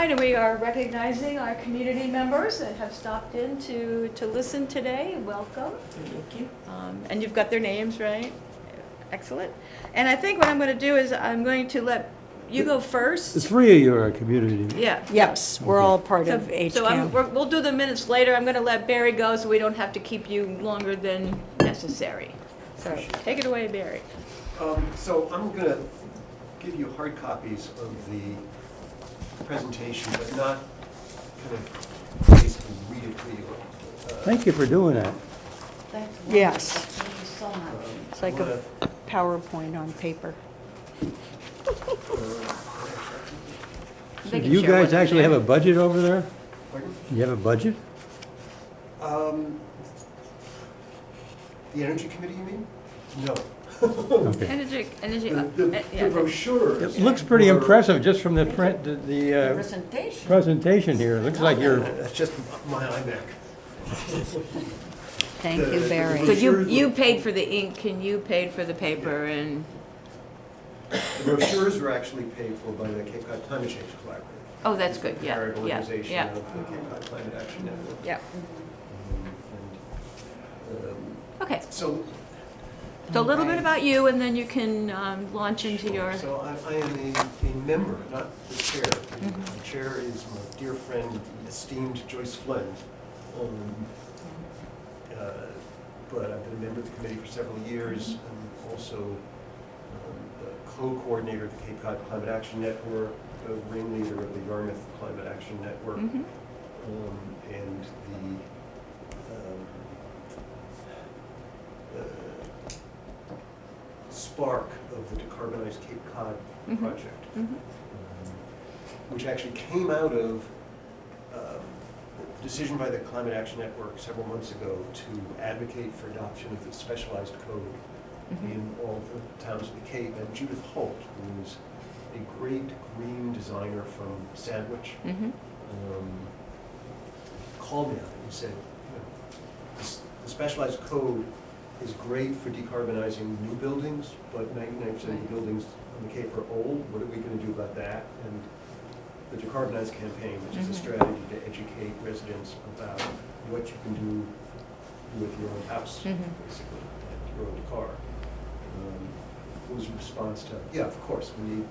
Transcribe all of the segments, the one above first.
right, and we are recognizing our community members that have stopped in to listen today. Welcome. Thank you. And you've got their names, right? Excellent. And I think what I'm going to do is I'm going to let you go first. The three of you are a community. Yeah. Yes, we're all part of So HCAM. we'll do the minutes later. I'm going to let Barry go so we don't have to keep you longer than necessary. So take it away, Barry. So I'm going to give you hard copies of the presentation, but not kind of basically read it to you. Thank you for doing that. Yes, Thank you so much. it's like a PowerPoint on paper. They Do can you share guys what's actually there. have a budget over there? Pardon? You have a budget? The Energy Committee, you mean? No. Okay. Energy, The yeah. brochures. It looks pretty were- impressive just from the print, the Presentation. presentation here. It looks like you're, That's just my iMac. Thank you, The Barry. So you brochures paid for the ink and you paid for the paper and, The brochures were actually paid for by the Cape Cod Climate Change Collaborative. oh, that's good, yeah, Parent yeah, organization yeah, of the Cape Cod Climate Action Network. yeah. Okay, So so a little bit about you and then you can launch into your, So I am a member, not the chair. The chair is my dear friend, the esteemed Joyce Flynn. But I've been a member of the committee for several years. I'm also the co-coordinator of the Cape Cod Climate Action Network, the ringleader of the Yarmouth Climate Action Network, Mhm. and the spark of the Decarbonized Cape Cod Mhm. project, Mhm. which actually came out of a decision by the Climate Action Network several months ago to advocate for adoption of the specialized code Mhm. in all the towns of the Cape. And Judith Holt, who is a great green designer from Sandwich, Mhm. called me up and said, you know, the specialized code is great for decarbonizing new buildings, but 99% of the buildings on the Cape are old. What are we going to do about that? And the Decarbonize campaign, which is a Mhm. strategy to educate residents about what you can do with your own house, Mhm. basically, and your own car, was a response to, yeah, of course, we need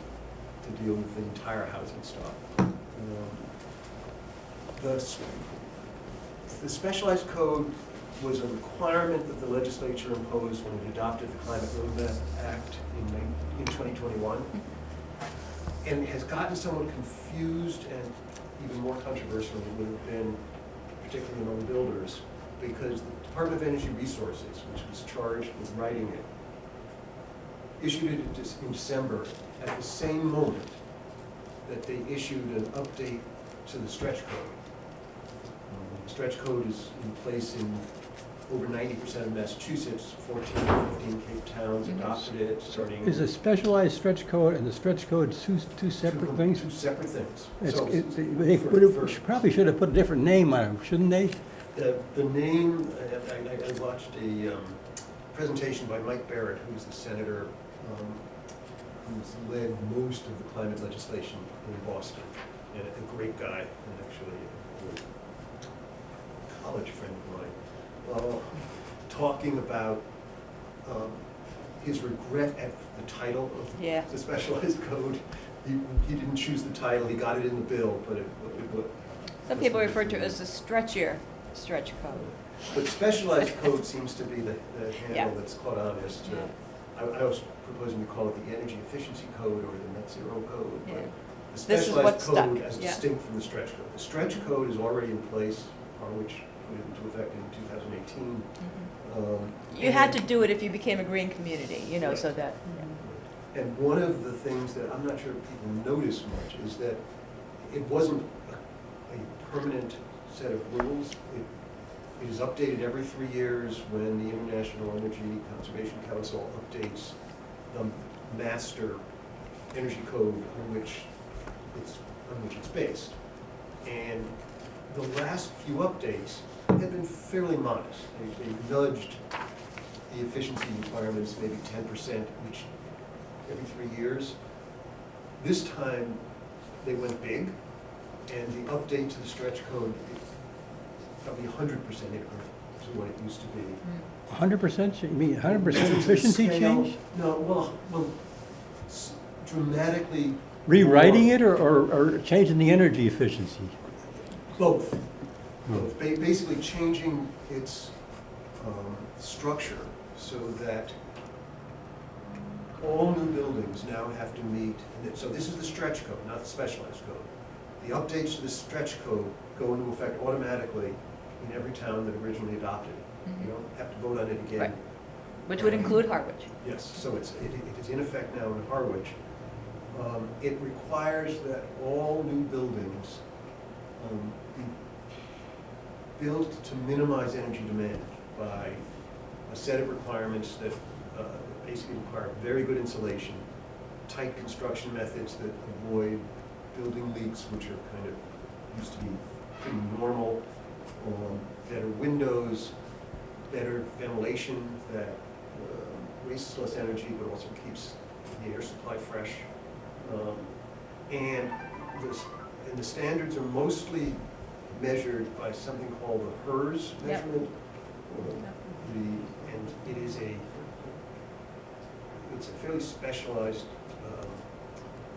to deal with the entire housing stock. The specialized code was a requirement that the legislature imposed when it adopted the Climate Roadmap Act in 2021, and has gotten somewhat confused and even more controversial than it would have been, particularly among builders, because the Department of Energy Resources, which was charged with writing it, issued it in December at the same moment that they issued an update to the stretch code. The stretch code is in place in over 90% of Massachusetts. 14 or 15 Cape towns adopted it, starting. is a specialized stretch code and the stretch code two separate things? Two separate things. It's- So, They probably should have put a different name on it, shouldn't they? the name, I watched a presentation by Mike Barrett, who's the senator who's led most of the climate legislation in Boston, and a great guy, and actually a college friend of mine, talking about his regret at the title of Yeah. the specialized code. He didn't choose the title, he got it in the bill, but it Some people refer to it as the stretch code. But specialized code seems to be the Yeah. handle that's caught on as to, I was proposing to call it the energy efficiency code or the net zero code. Yeah. But the This is what's specialized code stuck, as yeah. distinct from the stretch code. The stretch code is already in place, Harwich put it into effect in 2018. You had to do it if you became a green community, you know, so that, And one of the things that I'm not sure people notice much is that it wasn't a permanent set of rules. It is updated every 3 years when the International Energy Conservation Council updates the master energy code on which it's based. And the last few updates have been fairly modest. They nudged the efficiency requirements maybe 10% each every 3 years. This time they went big, And the update to the stretch code, that'll be 100% increment to what it used to be. 100%, you mean 100% Because the efficiency scale- change? No, well, dramatically. Rewriting more. it or changing the energy efficiency? Both. Hmm. Both. Basically changing its structure so that all new buildings now have to meet, so this is the stretch code, not the specialized code. The updates to the stretch code go into effect automatically in every town that originally adopted it. You don't have to vote on it again. Right. Which would include Harwich. Yes, so it is in effect now in Harwich. It requires that all new buildings be built to minimize energy demand by a set of requirements that basically require very good insulation, tight construction methods that avoid building leaks, which are kind of used to be pretty normal, better windows, better ventilation that wastes less energy but also keeps the air supply fresh. And the standards are mostly measured by something called the HERS Yep. measurement. And it is it's a fairly specialized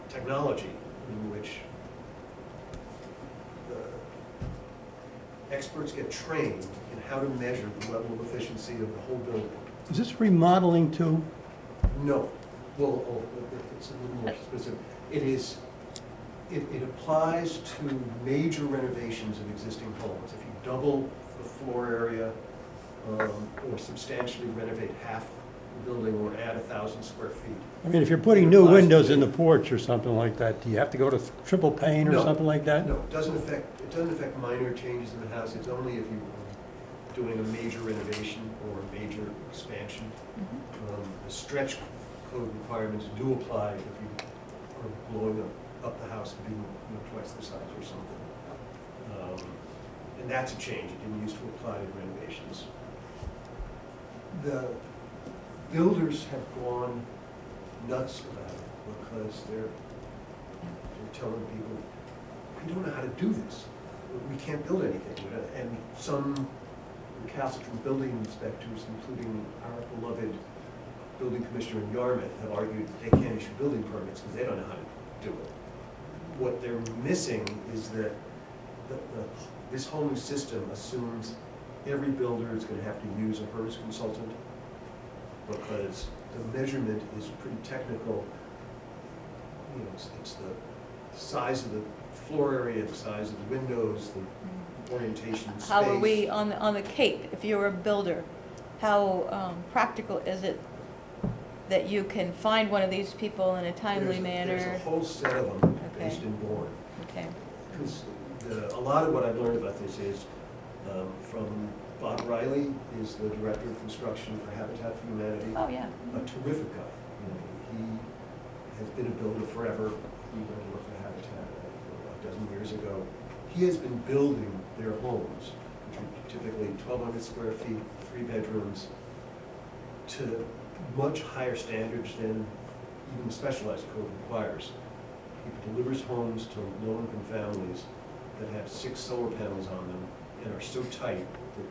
technology in which the experts get trained in how to measure the level of efficiency of the whole building. Is this remodeling too? No, well, it's a little more specific. It applies to major renovations of existing homes. If you double the floor area, or substantially renovate half the building or add 1,000 square feet. I mean, if you're putting new windows in the porch or something like that, do you have to go to triple pane or No. something like that? No, it doesn't affect minor changes in the house. It's only if you're doing a major renovation or a major expansion. The stretch code requirements do apply if you are blowing up the house and being twice the size or something. And that's a change. It didn't used to apply to renovations. The builders have gone nuts about it because they're telling people, we don't know how to do this. We can't build anything. And some recalcitrant building inspectors, including our beloved building commissioner in Yarmouth, have argued they can't issue building permits because they don't know how to do it. What they're missing is that this whole new system assumes every builder is going to have to use a HERS consultant because the measurement is pretty technical. It's the size of the floor area, the size of the windows, the orientation of space. How are we on the Cape, if you're a builder, how practical is it that you can find one of these people in a timely manner? There's a whole set of them Okay. based in Bourne. Okay. Because a lot of what I've learned about this is from Bob Riley, is the director of construction for Habitat for Humanity. Oh, yeah. A terrific guy. He has been a builder forever. He went to work for Habitat a dozen years ago. He has been building their homes, which are typically 1,200 square feet, 3 bedrooms, to much higher standards than even the specialized code requires. He delivers homes to low-income families that have 6 solar panels on them and are so tight that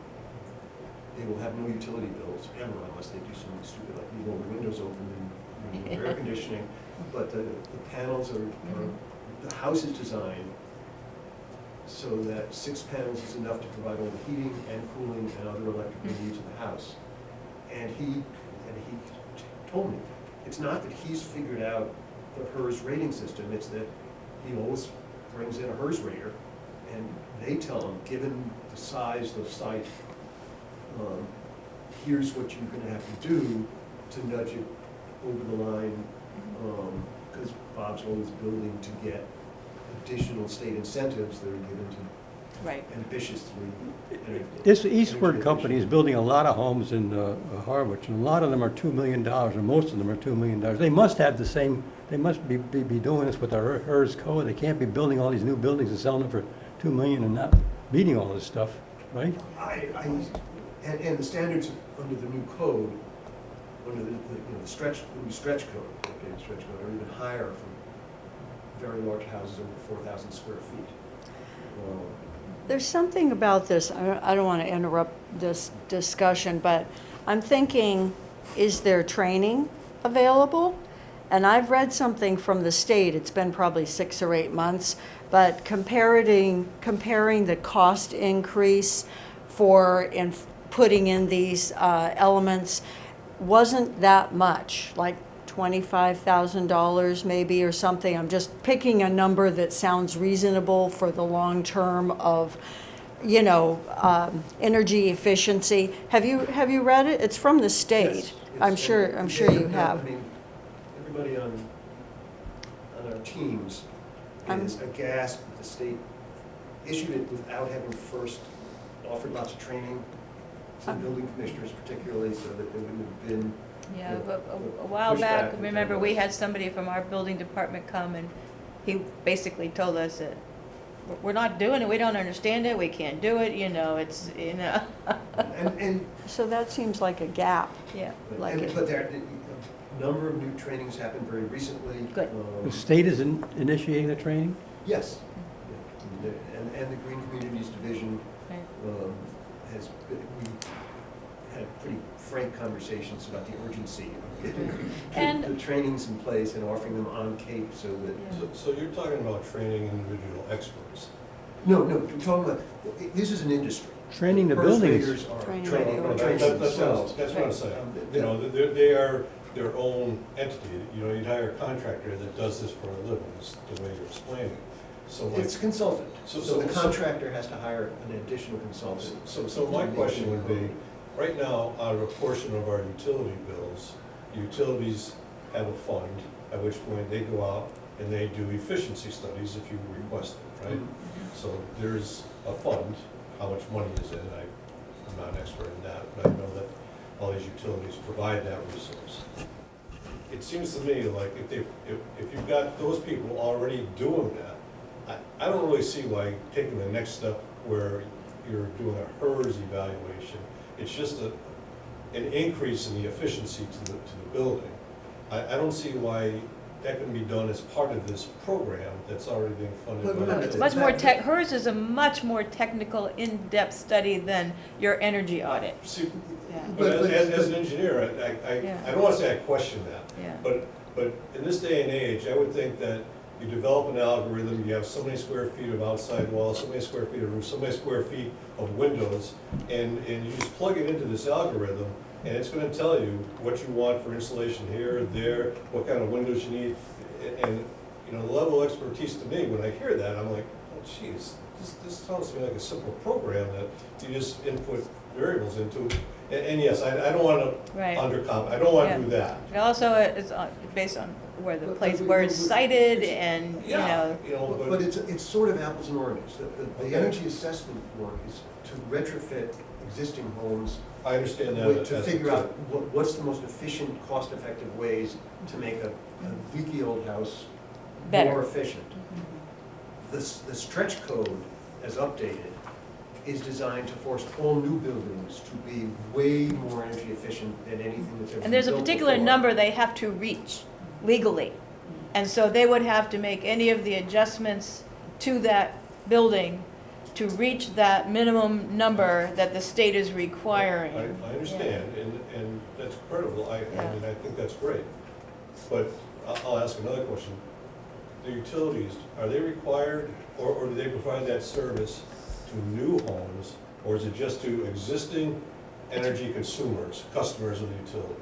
they will have no utility bills ever unless they do something stupid like leave all the windows open and air conditioning. But the panels are, the house is designed so that 6 panels is enough to provide all the heating and cooling and other electrical needs of the house. And he told me, it's not that he's figured out the HERS rating system, it's that he always brings in a HERS rater, and they tell him, given the size of the site, here's what you're gonna have to do to nudge it over the line, because Bob's always building to get additional state incentives that are given to Right. ambitiously. This Eastward company is building a lot of homes in Harwich, and a lot of them are $2 million, or most of them are $2 million. They must have the same, they must be doing this with our HERS code. They can't be building all these new buildings and selling them for $2 million and not meeting all this stuff, right? And the standards under the new code, under the new stretch code, updated stretch code, are even higher for very large houses over 4,000 square feet. There's something about this, I don't want to interrupt this discussion, but I'm thinking, is there training available? And I've read something from the state, it's been probably 6 or 8 months, but comparing the cost increase for putting in these elements wasn't that much, like $25,000 maybe or something. I'm just picking a number that sounds reasonable for the long term of, energy efficiency. Have you read it? It's from the state. Yes, I'm yes, sure and you have. I mean, everybody on our teams I'm- is aghast that the state issued it without having first offered lots of training to building commissioners particularly, so that there wouldn't have been. Yeah, the- but the a while pushback back, from remember, town we boards. had somebody from our building department come and he basically told us that we're not doing it, we don't understand it, we can't do it, it's. And, So that seems like a gap. Yeah, Like and, it. but there, a number of new trainings happened very recently. Good. The state is initiating the training? Yes. Yeah. And the Green Communities Division right. we had pretty frank conversations about the urgency of getting And- the trainings in place and offering them on Cape so that. Yeah. So you're talking about training individual experts? No, we're talking about, this is an industry. Training the First buildings. graders are Training the training buildings. themselves. That's what I'm saying. Um, You know, they are their own entity. You know, you'd hire a contractor that does this for a living, is the way you're explaining. So like, It's consultant, So- so the so- contractor has to hire an additional consultant. so my question would be, right now, out of a portion of our utility bills, utilities have a fund, at which point they go out and they do efficiency studies if you request it, right? So there's a fund, how much money is in it, I'm not an expert in that, but I know that all these utilities provide that resource. It seems to me like if you've got those people already doing that, I don't really see why taking the next step where you're doing a HERS evaluation, it's just an increase in the efficiency to the building. I don't see why that can be done as part of this program that's already being funded by the It's state. much more hers is a much more technical, in-depth study than your energy audit. See, Yeah, but as an engineer, Yeah. I don't want to say I question that, yeah. but in this day and age, I would think that you develop an algorithm, you have so many square feet of outside walls, so many square feet of roof, so many square feet of windows, and you just plug it into this algorithm, and it's gonna tell you what you want for insulation here, there, what kind of windows you need, and, the level of expertise to me, when I hear that, I'm like, oh geez, this sounds to me like a simple program that you just input variables into, and yes, I don't wanna Right. undercomp, I don't wanna Yeah. do that. It also is based on where the But place, we- where we- it's we- cited and, Yeah, But it's sort of apples and oranges. The Okay. energy assessment work is to retrofit existing homes I understand that. to as a figure out tip. what's the most efficient, cost-effective ways to make a leaky old house Better. more efficient. The stretch code, as updated, is designed to force all new buildings to be way more energy efficient than anything that's ever been and there's a built particular before. number they have to reach legally. And so they would have to make any of the adjustments to that building to reach that minimum number that the state is requiring. I understand, and that's credible, I Yeah. mean, I think that's great. But I'll ask another question. The utilities, are they required, or do they provide that service to new homes, or is it just to existing energy consumers, customers of the utilities?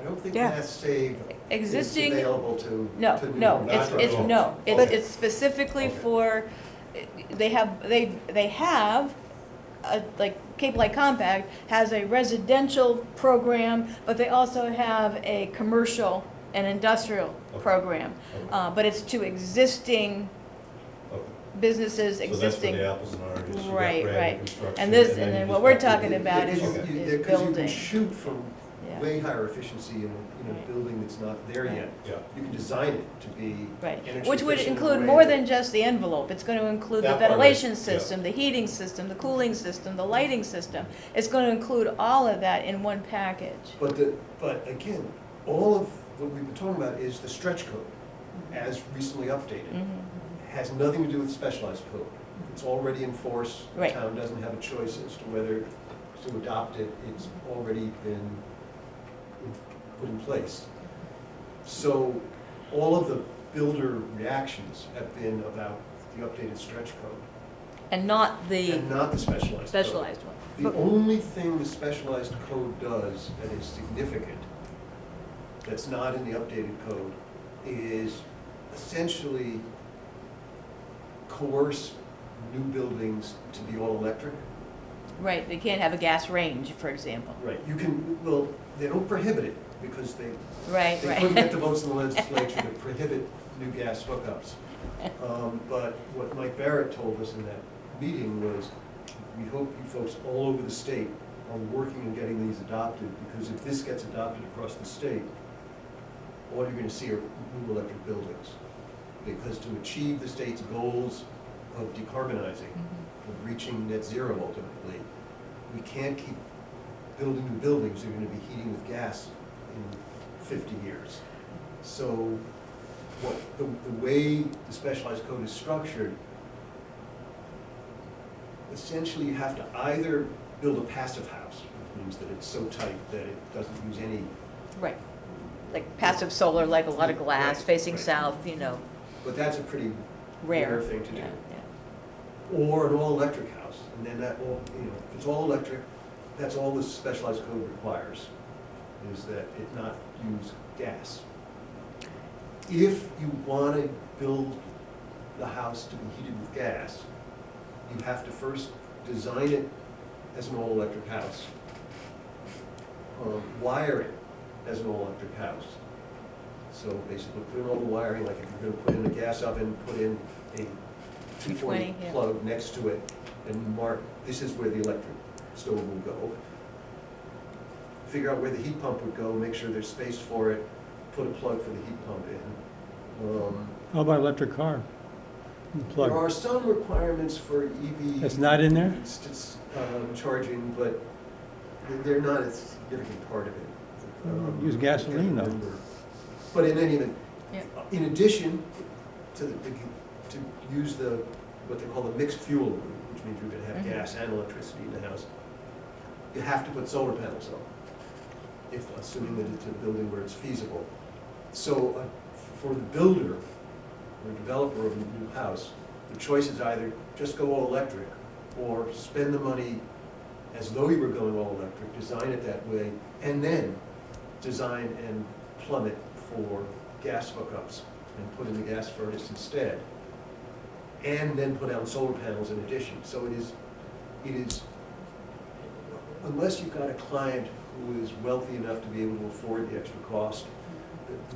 I don't think Yeah. Mass Save Existing, is available to. no, to new no, homes. Not for it's, homes. no, Okay. it's specifically Okay. for, they have, like Cape Light Compact has a residential program, but they also have a commercial and industrial Okay. program. Okay. But it's to existing Okay. businesses, So that's for existing. the apples and oranges. You got Right, brand new right. construction, And this, then and you then just what we're got the- talking about is, Because Okay. you- is because you can building. shoot from Yeah. way higher efficiency in a Right. building that's not there Right. yet. Yeah. You can design it to be Right, energy which would efficient in a include way more that- than just the envelope. It's going to include the That part of it, ventilation yeah. system, the heating system, the cooling system, the lighting system. It's going to include all of that in one package. But again, all of what we've been talking about is the stretch code, as recently updated. Mhm. Has nothing to do with specialized code. It's already in force. Right. The town doesn't have a choice as to whether to adopt it. It's already been put in place. So all of the builder reactions have been about the updated stretch code And not the and not the specialized code. specialized one. The only thing the specialized code does that is significant, that's not in the updated code, is essentially coerce new buildings to be all electric. Right, they can't have a gas range, for example. Right. You can, well, they don't prohibit it, because they Right, couldn't get the right. votes in the legislature to prohibit new gas hookups. But what Mike Barrett told us in that meeting was, we hope you folks all over the state are working on getting these adopted, because if this gets adopted across the state, all you're gonna see are new electric buildings. Because to achieve the state's goals of decarbonizing, Mhm. of reaching net zero ultimately, we can't keep building new buildings that are gonna be heating with gas in 50 years. So the way the specialized code is structured, essentially you have to either build a passive house, which means that it's so tight that it doesn't use any, Right. Like passive solar, like a lot of glass Right, facing right. south, but that's a pretty rare. rare thing to do. Yeah, Or an all-electric house, and then that all, if it's all electric, that's all the specialized code requires, is that it not use gas. If you want to build the house to be heated with gas, you have to first design it as an all-electric house, wire it as an all-electric house. So basically, put in all the wiring, like if you're gonna put in a gas oven, put in a 240 yeah. plug next to it, and mark, this is where the electric stove will go. Figure out where the heat pump would go, make sure there's space for it, put a plug for the heat pump in. How about electric car? There Plug. are some requirements for EV. That's not in there? It's charging, but they're not a significant part of it. Use gasoline, though. But in any event, Yeah. in addition to to use what they call the mixed fuel route, which means you're gonna have Mhm. gas and electricity in the house, you have to put solar panels up, assuming that it's a building where it's feasible. So for the builder or developer of a new house, the choice is either just go all electric or spend the money as though you were going all electric, design it that way, and then design and plumb it for gas hookups and put in the gas furnace instead. And then put down solar panels in addition. So it is, unless you've got a client who is wealthy enough to be able to afford the extra cost,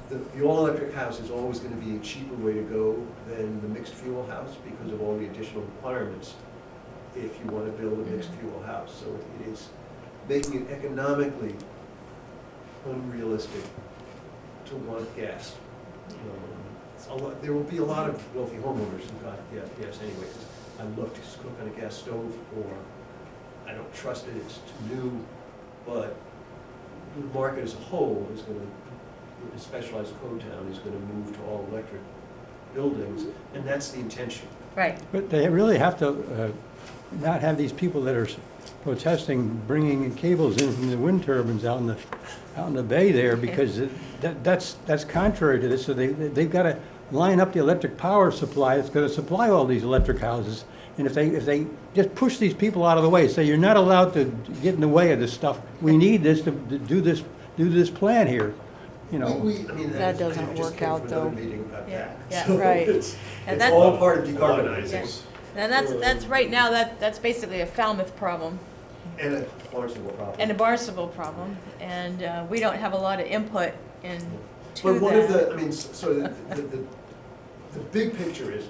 the all-electric house is always gonna be a cheaper way to go than the mixed fuel house because of all the additional requirements if you wanna build a mixed fuel house. So it is making it economically unrealistic to want gas. There will be a lot of wealthy homeowners who got gas anyway, because I love to cook on a gas stove, or I don't trust it, it's too new, but the market as a whole is gonna, with the specialized code town, is gonna move to all electric buildings, and that's the intention. Right. But they really have to not have these people that are protesting, bringing cables in from the wind turbines out in the bay there, because that's contrary to this. So they've got to line up the electric power supply that's going to supply all these electric houses. And if they just push these people out of the way, say you're not allowed to get in the way of this stuff, we need this to do this plan here, you know. I mean, That I doesn't just work came out, from another though. meeting about Yeah, that. yeah. So Right. It's And it's that's- all part of decarbonizing. And that's right now, that's basically a Falmouth problem And a Barnstable problem. and a Barnstable problem. And we don't have a lot of input into But one of that. the, I mean, so the big picture is,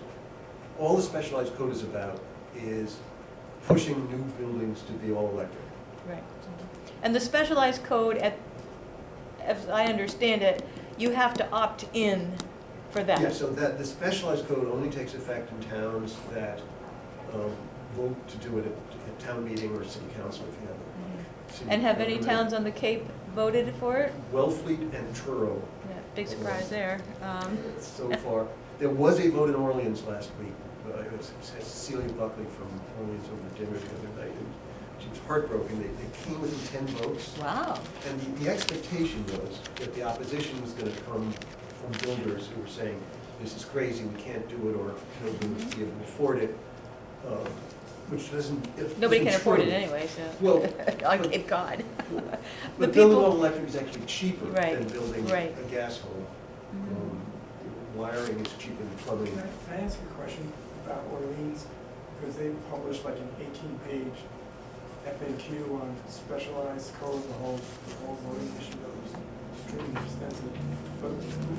all the specialized code is about is pushing new buildings to be all electric. Right. And the specialized code, as I understand it, you have to opt in for that. Yeah, so that, the specialized code only takes effect in towns that vote to do it at town meeting or city council if you have a city. And have any government. towns on the Cape voted for it? Wellfleet and Truro Yeah, big surprise there. so far. There was a vote in Orleans last week. It was Cecilia Buckley from Orleans over dinner the other night, and she was heartbroken. They came within 10 votes. Wow. And the expectation was that the opposition was gonna come from builders who were saying, this is crazy, we can't do it, or nobody would be able to afford it, which doesn't. Nobody can isn't afford it true. anyway, so. Well, On but- Cape Cod. The But building people- all electric is actually cheaper Right, than building right. a gas home. Wiring is cheaper than plumbing. Can I ask a question about Orleans? Because they published like an 18-page FAQ on specialized code, the whole voting issue that was extremely extensive. But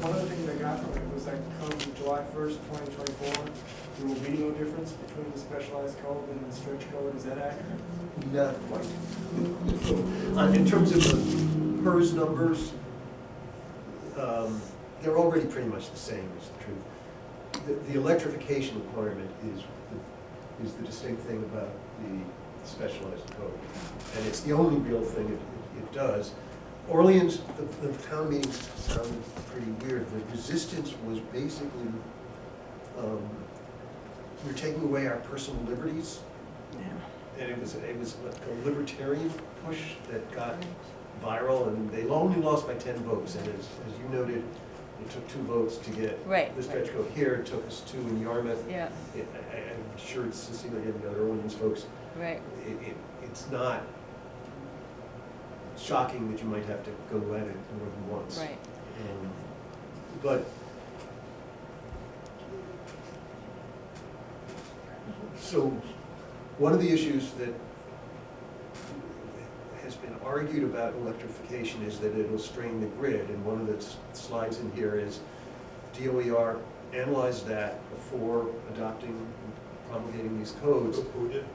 one of the things I got from it was that come July 1st, 2024, there will be no difference between the specialized code and the stretch code. Is that accurate? Not quite. In terms of the PERS numbers, they're already pretty much the same, is the truth. The electrification requirement is the distinct thing about the specialized code. And it's the only real thing it does. Orleans, the town meetings sounded pretty weird. The resistance was basically, we're taking away our personal liberties. And it was like a libertarian push that got viral, and they only lost by 10 votes. And as you noted, it took 2 votes to get Right, the stretch right. code here. It took us 2 in Yarmouth. Yeah, I'm sure it's Cecilia and the other Orleans folks. right. It's not shocking that you might have to go at it more than once. Right. But so one of the issues that has been argued about electrification is that it'll strain the grid, and one of the slides in here is DOER analyzed that before adopting, promulgating these codes. Who did?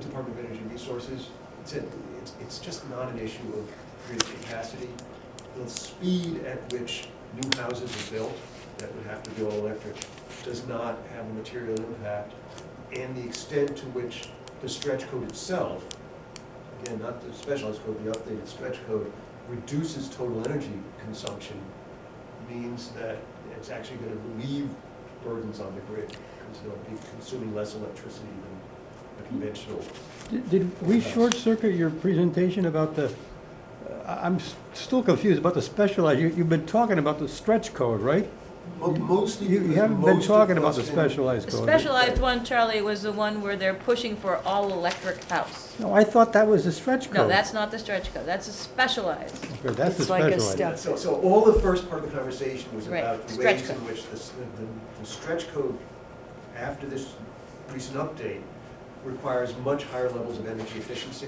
Department of Energy Resources, it said it's just not an issue of grid capacity. The speed at which new houses are built that would have to be all electric does not have a material impact, and the extent to which the stretch code itself, again, not the specialized code, the updated stretch code, reduces total energy consumption means that it's actually going to relieve burdens on the grid, because they'll be consuming less electricity than a conventional. Did we short circuit your presentation about the, I'm still confused about the specialized, you've been talking about the stretch code, right? Mostly You because haven't been most talking of about the us in- specialized The code. specialized one, Charlie, was the one where they're pushing for all-electric house. No, I thought that was the stretch code. No, that's not the stretch code, that's a specialized. Okay, that's the It's like a specialized. step. So all the first part of the conversation was Right, about the stretch ways in code. which the stretch code, after this recent update, requires much higher levels of energy efficiency.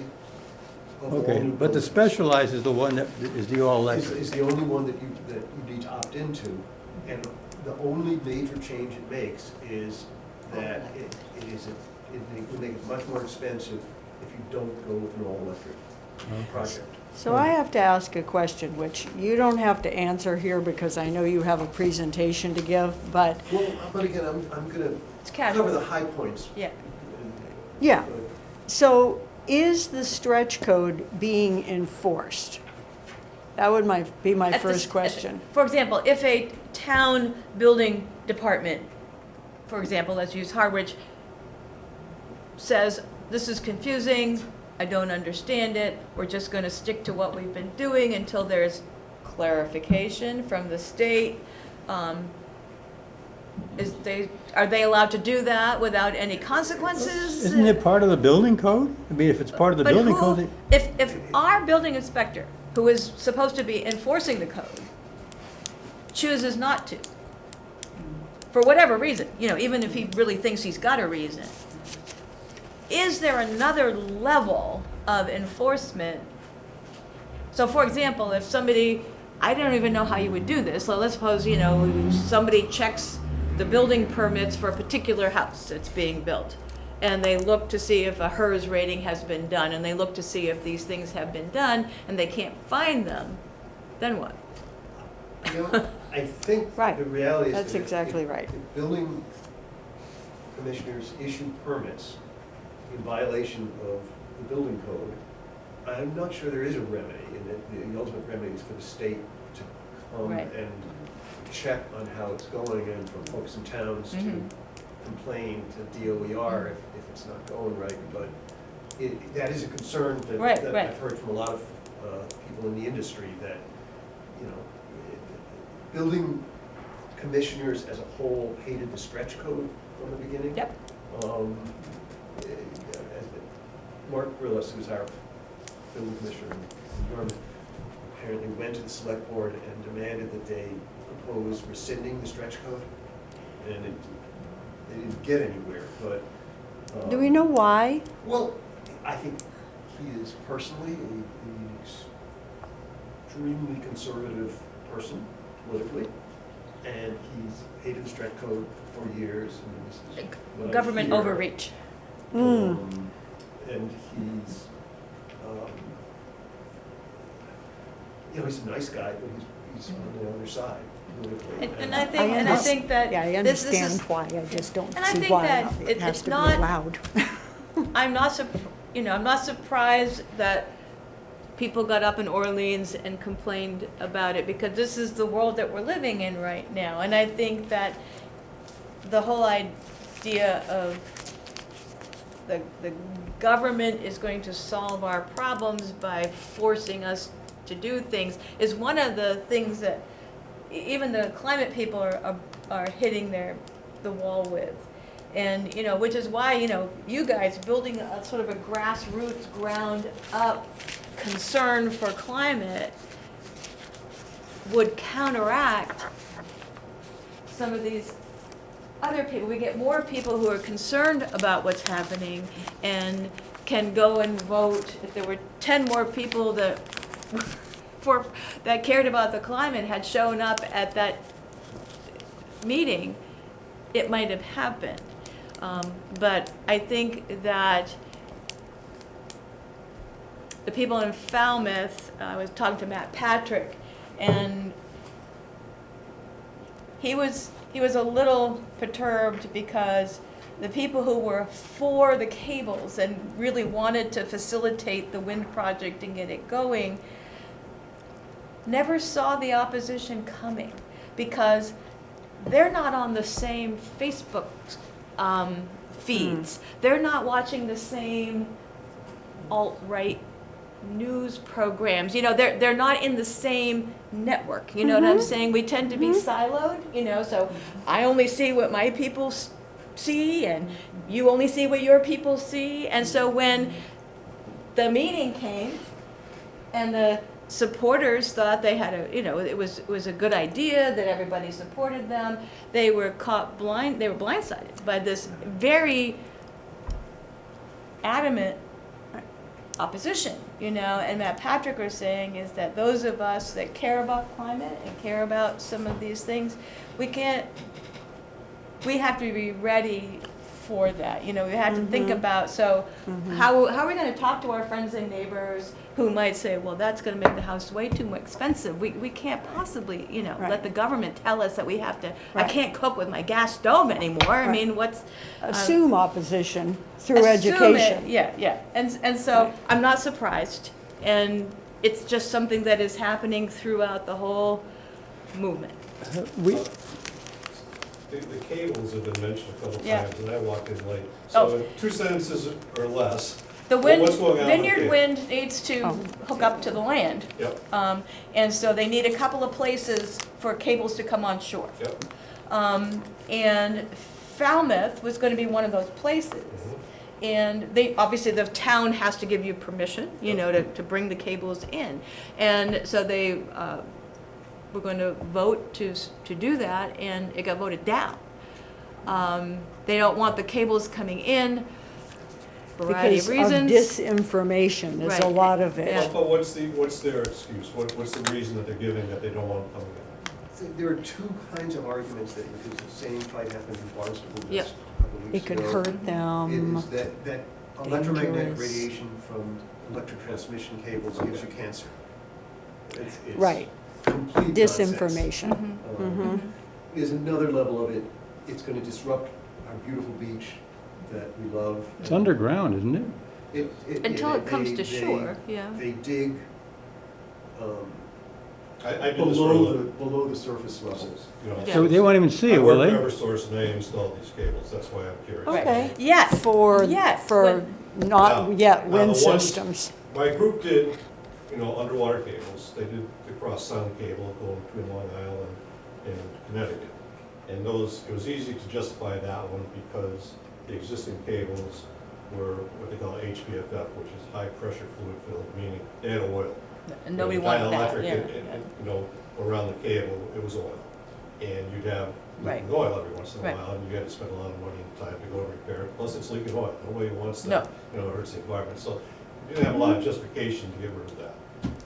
of all Okay, new but the buildings. specialized is the one that is the all electric. Is the only one that you need to opt into. And the only major change it makes is that it will make it much more expensive if you don't go with an all-electric project. So I have to ask a question, which you don't have to answer here because I know you have a presentation to give, but Well, but again, I'm gonna It's cover casual. the high points. Yeah. yeah. So is the stretch code being enforced? That would be my At the first s- question. For example, if a town building department, for example, let's use Harwich, says, this is confusing, I don't understand it, we're just gonna stick to what we've been doing until there's clarification from the state, are they allowed to do that without any consequences? Isn't it part of the building code? I mean, if it's part of the But building who- code, if our building inspector, who is supposed to be enforcing the code, chooses not to, for whatever reason, even if he really thinks he's got a reason, is there another level of enforcement? So for example, if somebody, I don't even know how you would do this, so let's suppose, somebody checks the building permits for a particular house that's being built, and they look to see if a HERS rating has been done, and they look to see if these things have been done, and they can't find them, then what? I think Right. the reality is. That's that exactly if right. building commissioners issue permits in violation of the building code, I'm not sure there is a remedy, and that the ultimate remedy is for the state to come Right. and check on how it's going, and for folks in towns to Mhm. complain to DOER if it's not going right, but that is a concern that Right, that right. I've heard from a lot of people in the industry, that, you know, building commissioners as a whole hated the stretch code from the beginning. Yep. Mark Grillis, who's our building commissioner in Norman, apparently went to the select board and demanded that they propose rescinding the stretch code, and they didn't get anywhere, but. Do we know why? Well, I think he is personally an extremely conservative person politically, and he's hated the stretch code for years, and this is what I Government hear. overreach. And he's, you know, he's a nice guy, but he's on the other side politically. And I think that Yeah, I this is. understand why, I just don't And I see think why that it has it's to be not- allowed. I'm not I'm not surprised that people got up in Orleans and complained about it, because this is the world that we're living in right now. And I think that the whole idea of the government is going to solve our problems by forcing us to do things is one of the things that even the climate people are hitting the wall with. And, you know, which is why, you know, you guys building a sort of a grassroots, ground up concern for climate would counteract some of these other people. We get more people who are concerned about what's happening and can go and vote. If there were 10 more people that cared about the climate had shown up at that meeting, it might have happened. But I think that the people in Falmouth, I was talking to Matt Patrick, and he was a little perturbed because the people who were for the cables and really wanted to facilitate the wind project and get it going never saw the opposition coming, because they're not on the same Facebook feeds. They're not watching the same alt-right news programs. You know, they're not in the same network. You know what I'm saying? We tend to be siloed, you know, so I only see what my people see, and you only see what your people see. And so when the meeting came and the supporters thought they had it was a good idea, that everybody supported them, they were blindsided by this very adamant opposition, you know. And Matt Patrick was saying is that those of us that care about climate and care about some of these things, we have to be ready for that, you know. We have to think about, so how are we going to talk to our friends and neighbors who might say, well, that's going to make the house way too expensive. We can't possibly, you know, let the government tell us that we have to, I can't cook with my gas stove anymore. I mean, what's... Assume opposition through assume education. it, yeah. And so I'm not surprised. And it's just something that is happening throughout the whole movement. The cables have been mentioned a couple Yeah. times, and I walked in late. Oh. So in 2 sentences or less, The what's going on with Vineyard the- Wind needs to hook up to the land. Yep, And so they need a couple of places for cables to come on shore. yep. And Falmouth was going to be one of those places. And obviously the town has to give you permission, you know, to bring the cables in. And so they were going to vote to do that, and it got voted down. They don't want the cables coming in, variety of Because of reasons. disinformation is a Right. lot of Yeah. it. But what's their excuse? What's the reason that they're giving that they don't want them coming in? So there are 2 kinds of arguments that, because the same fight happened in Barnstable Yep. just a couple of weeks It could ago. hurt It them. is that electromagnetic dangerous. radiation from electric transmission cables gives you cancer. It's Right. complete nonsense. Disinformation. Um, There's another level of it. It's going to disrupt our beautiful beach that we love. It's underground, isn't it? Until it comes to shore, yeah. They dig I did this for a living. below the surface levels. You know, So they won't even see I it, will work they? for Eversource and they installed these cables, that's why I'm curious. Okay. Yes. For When- not yet Now, wind the ones- systems. My group did, you know, underwater cables, they did the cross-sound cable going between Long Island and Connecticut. And those, it was easy to justify that one because the existing cables were what they call HPFF, which is high pressure fluid filled, meaning they had oil. And nobody The wanted that, dielectric yeah. and, you know, around the cable, it was oil. And you'd have Right. leaking oil every once in a Right. while, and you had to spend a lot of money and time to go and repair it. Plus, it's leaking oil. Nobody wants No. that. You know, it hurts the environment. So you didn't have a lot of justification to get rid of that.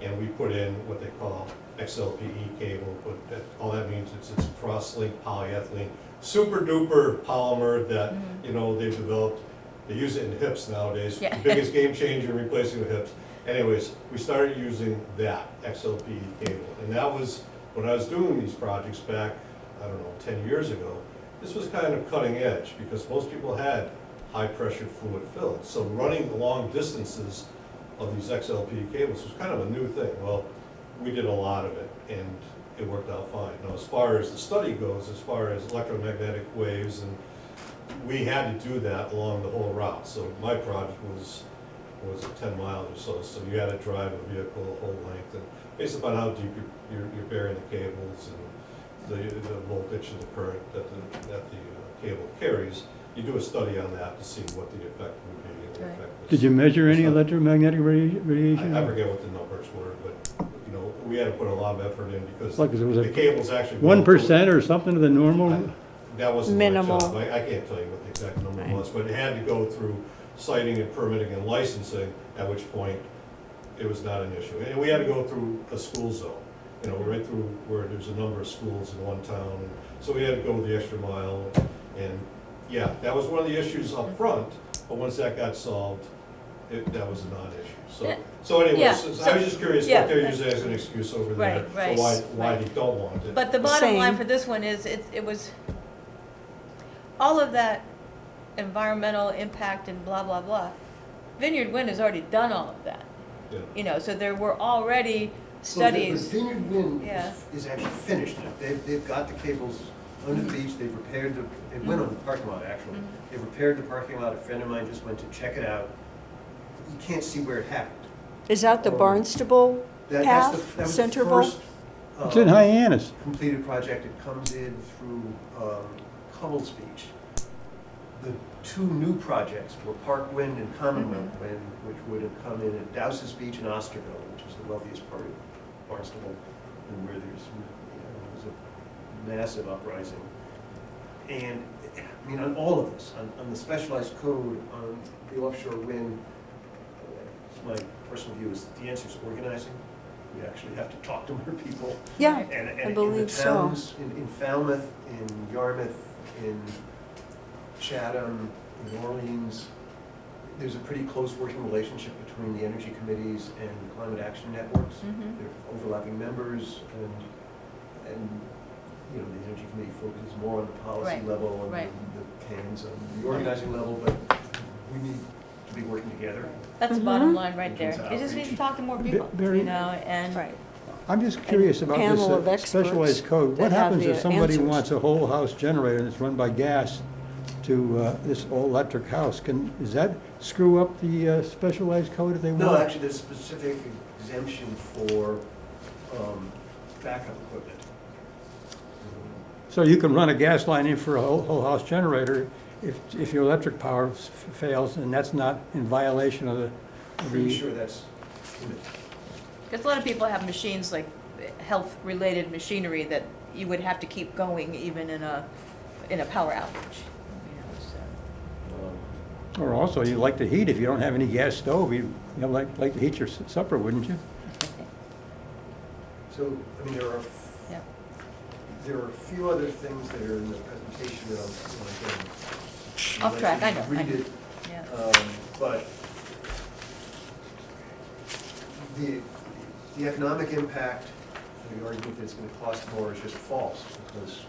And we put in what they call XLPE cable, but that, all that means it's cross-linked polyethylene, super duper polymer that, you know, they've developed. They use it in hips nowadays. Yeah. The biggest game changer in replacing the hips. Anyways, we started using that XLPE cable. And that was, when I was doing these projects back, I don't know, 10 years ago, this was kind of cutting edge because most people had high pressure fluid filled. So running the long distances of these XLPE cables was kind of a new thing. Well, we did a lot of it and it worked out fine. Now, as far as the study goes, as far as electromagnetic waves, and we had to do that along the whole route. So my project was 10 miles or so, so you had to drive a vehicle the whole length, and based upon how deep you're burying the cables and the voltage and the current that the cable carries, you do a study on that to see what the effect would be. And the Right. effect was- Did you measure any was not- electromagnetic radiation? I forget what the numbers were, but, you know, we had to put a lot of effort in because Like, it was the cables actually. 1% or something of the normal? That wasn't my Minimal. job. I can't tell you what the exact number Right. was, but it had to go through siting and permitting and licensing, at which point it was not an issue. And we had to go through a school zone, you know, right through where there's a number of schools in one town. And so we had to go the extra mile. And yeah, that was one of the issues up front, but once that got solved, that was a non-issue. Yeah. So anyways, Yeah, I was just curious yeah. what they're using as an excuse over there Right, right, for why right. they don't want it. But the bottom line Same. for this one is, it was, all of that environmental impact and blah, blah, blah. Vineyard Wind has already done all of that. Yeah. You know, so there were already So the studies. Vineyard Wind Yeah. is actually finished. They've got the cables under the beach, they've repaired it went on the parking lot, actually. Mhm. They've repaired the parking lot, a friend of mine just went to check it out. You can't see where it happened. Is that the Oh. Barnstable That path, was the Centerville? first, It's in Hyannis. completed project. It comes in through Covell's Beach. The two new projects were Park Wind and Commonwealth Wind, which would have come in at Dowses Beach and Osterville, which is the wealthiest part of Barnstable, and where there's a massive uprising. And, I mean, on all of this, on the specialized code, on the offshore wind, my personal view is the answer is organizing. We actually have to talk to more people. Yeah, And I in the believe so. towns, in Falmouth, in Yarmouth, in Chatham, in Orleans, there's a pretty close working relationship between the energy committees and the climate action networks. Mhm. They're overlapping members, and, you know, the energy committee focuses more on the policy Right, level and right. the cans on the organizing level, but we need to be working together. That's the Mhm. bottom line right there. Into You just need to outreach. talk to more people, Very- you know, and. right. I'm just curious about this panel of experts specialized code. that What have happens the if somebody answers. wants a whole house generator that's run by gas to this all-electric house? Does that screw up the specialized code if they want? No, actually, there's specific exemption for backup equipment. So you can run a gas line in for a whole house generator if your electric power fails, and that's not in violation of I'm pretty sure that's in it. Because a lot of people have machines, like health-related machinery, that you would have to keep going even in a power outage. You know, so. Or also, you like to heat, if you don't have any gas stove, you like to heat your supper, wouldn't you? So, I mean, Yeah. there are a few other things that are in the presentation that I'm Off track, I know, I Read know. it, Yeah. but the economic impact, the argument that it's gonna cost more is just false, because,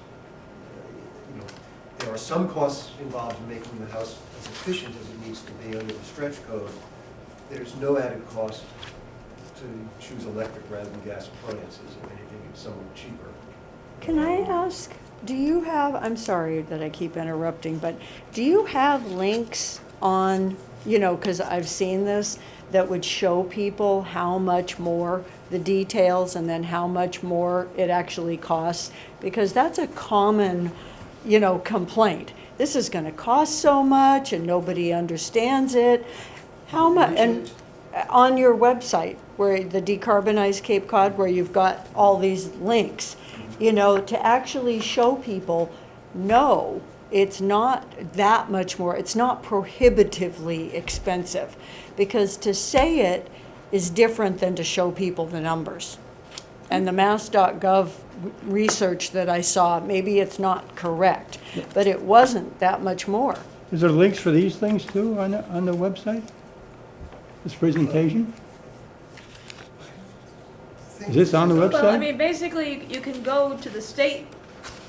you know, there are some costs involved in making the house as efficient as it needs to be under the stretch code. There's no added cost to choose electric rather than gas appliances. If anything, it's somewhat cheaper. Can I ask, do you have, I'm sorry that I keep interrupting, but do you have links on, because I've seen this, that would show people how much more the details and then how much more it actually costs? Because that's a common, complaint. This is gonna cost so much and nobody understands it. How much, and on your website, where the Decarbonized Cape Cod, where you've got all these links, to actually show people, no, it's not that much more, it's not prohibitively expensive. Because to say it is different than to show people the numbers. And the mass.gov research that I saw, maybe it's not correct, but it wasn't that much more. Is there links for these things too on the website? This presentation? Is this on the Well, I website? mean, basically, you can go to the state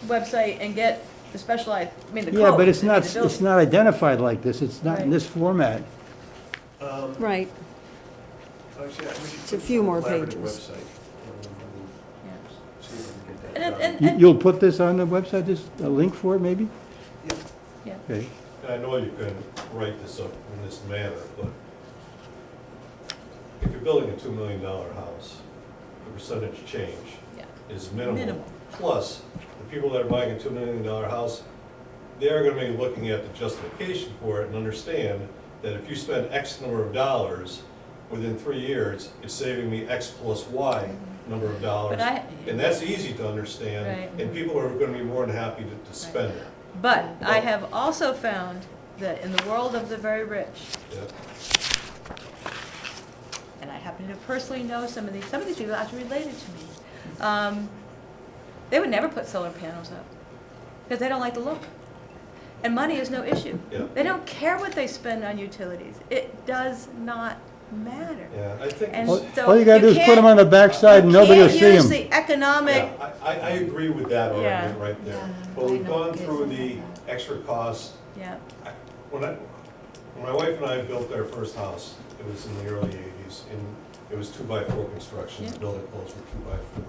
website and get the specialized, the code. Yeah, but it's I mean, not, the building. it's not identified like this. It's not in Right. this format. Right. Actually, we should It's put a this few on the more collaborative pages. website. Yeah. See if we can get And- that and- done. You'll put this on the website, a link for it maybe? Yeah. Yeah. Okay. And I know you can write this up in this manner, but if you're building a $2 million house, the percentage change Yeah. is minimal. Minimal. Plus, the people that are buying a $2 million house, they're gonna be looking at the justification for it and understand that if you spend X number of dollars, within 3 years, it's saving me X plus Y number of dollars. But And that's easy to understand, Right. and people are gonna be more than happy to spend it. But I have also found that in the world of the very rich, Yeah. and I happen to personally know some of these people actually related to me, they would never put solar panels up because they don't like the look. And money is no issue. Yeah. They don't care what they spend on utilities. It does not matter. Yeah, I think. And it's- so All you gotta do is put them on the backside and you nobody will can't see use them. the economic, Yeah, I agree with that Yeah. argument right there. But we've gone through the extra costs. yeah, When my wife and I built our first house, it was in the early 80s, and it was 2x4 construction, the Yeah. building codes were 2x4.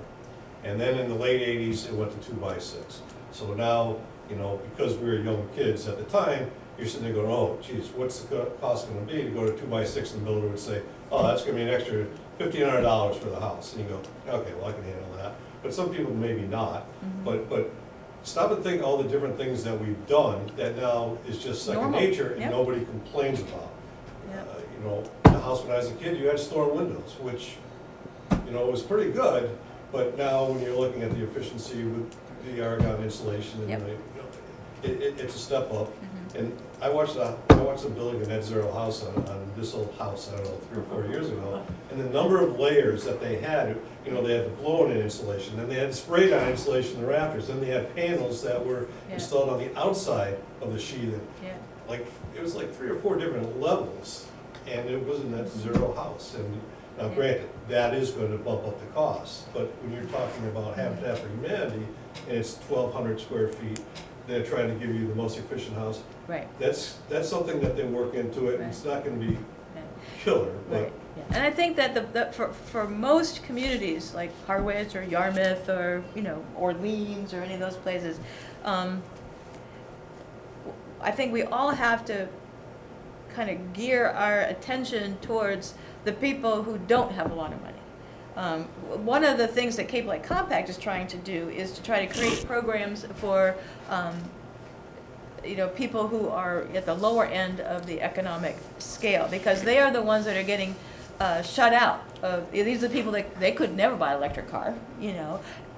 And then in the late 80s, it went to 2x6. So now, because we were young kids at the time, you're sitting there going, oh, geez, what's the cost gonna be to go to 2x6? And the builder would say, oh, that's gonna be an extra $1,500 for the house. And you go, okay, well, I can handle that. But some people maybe not. Mm-hmm. But stop and think all the different things that we've done that now is just second Normal. nature and Yep. nobody complains about. Yep. The house when I was a kid, you had storm windows, which, was pretty good. But now when you're looking at the efficiency with the argon insulation and Yep. it's a step up. Mhm. And I watched them building a net zero house on this old house, I don't know, 3 or 4 years ago. And the number of layers that they had, they had the blow-in insulation, then they had the sprayed-on insulation in the rafters, then they had panels that were Yeah. installed on the outside of the sheathing. yeah. It was like 3 or 4 different levels, and it was a net zero house. And now granted, that is going to bump up the cost, but when you're talking about Habitat for Humanity, and it's 1,200 square feet, they're trying to give you the most efficient house, Right, that's something that they work into it, and it's not gonna be right. killer, but Right, yeah. And I think that for most communities, like Harwich or Yarmouth or, Orleans or any of those places, I think we all have to kind of gear our attention towards the people who don't have a lot of money. One of the things that Cape Light Compact is trying to do is to try to create programs for people who are at the lower end of the economic scale, because they are the ones that are getting shut out. These are the people that they could never buy an electric car,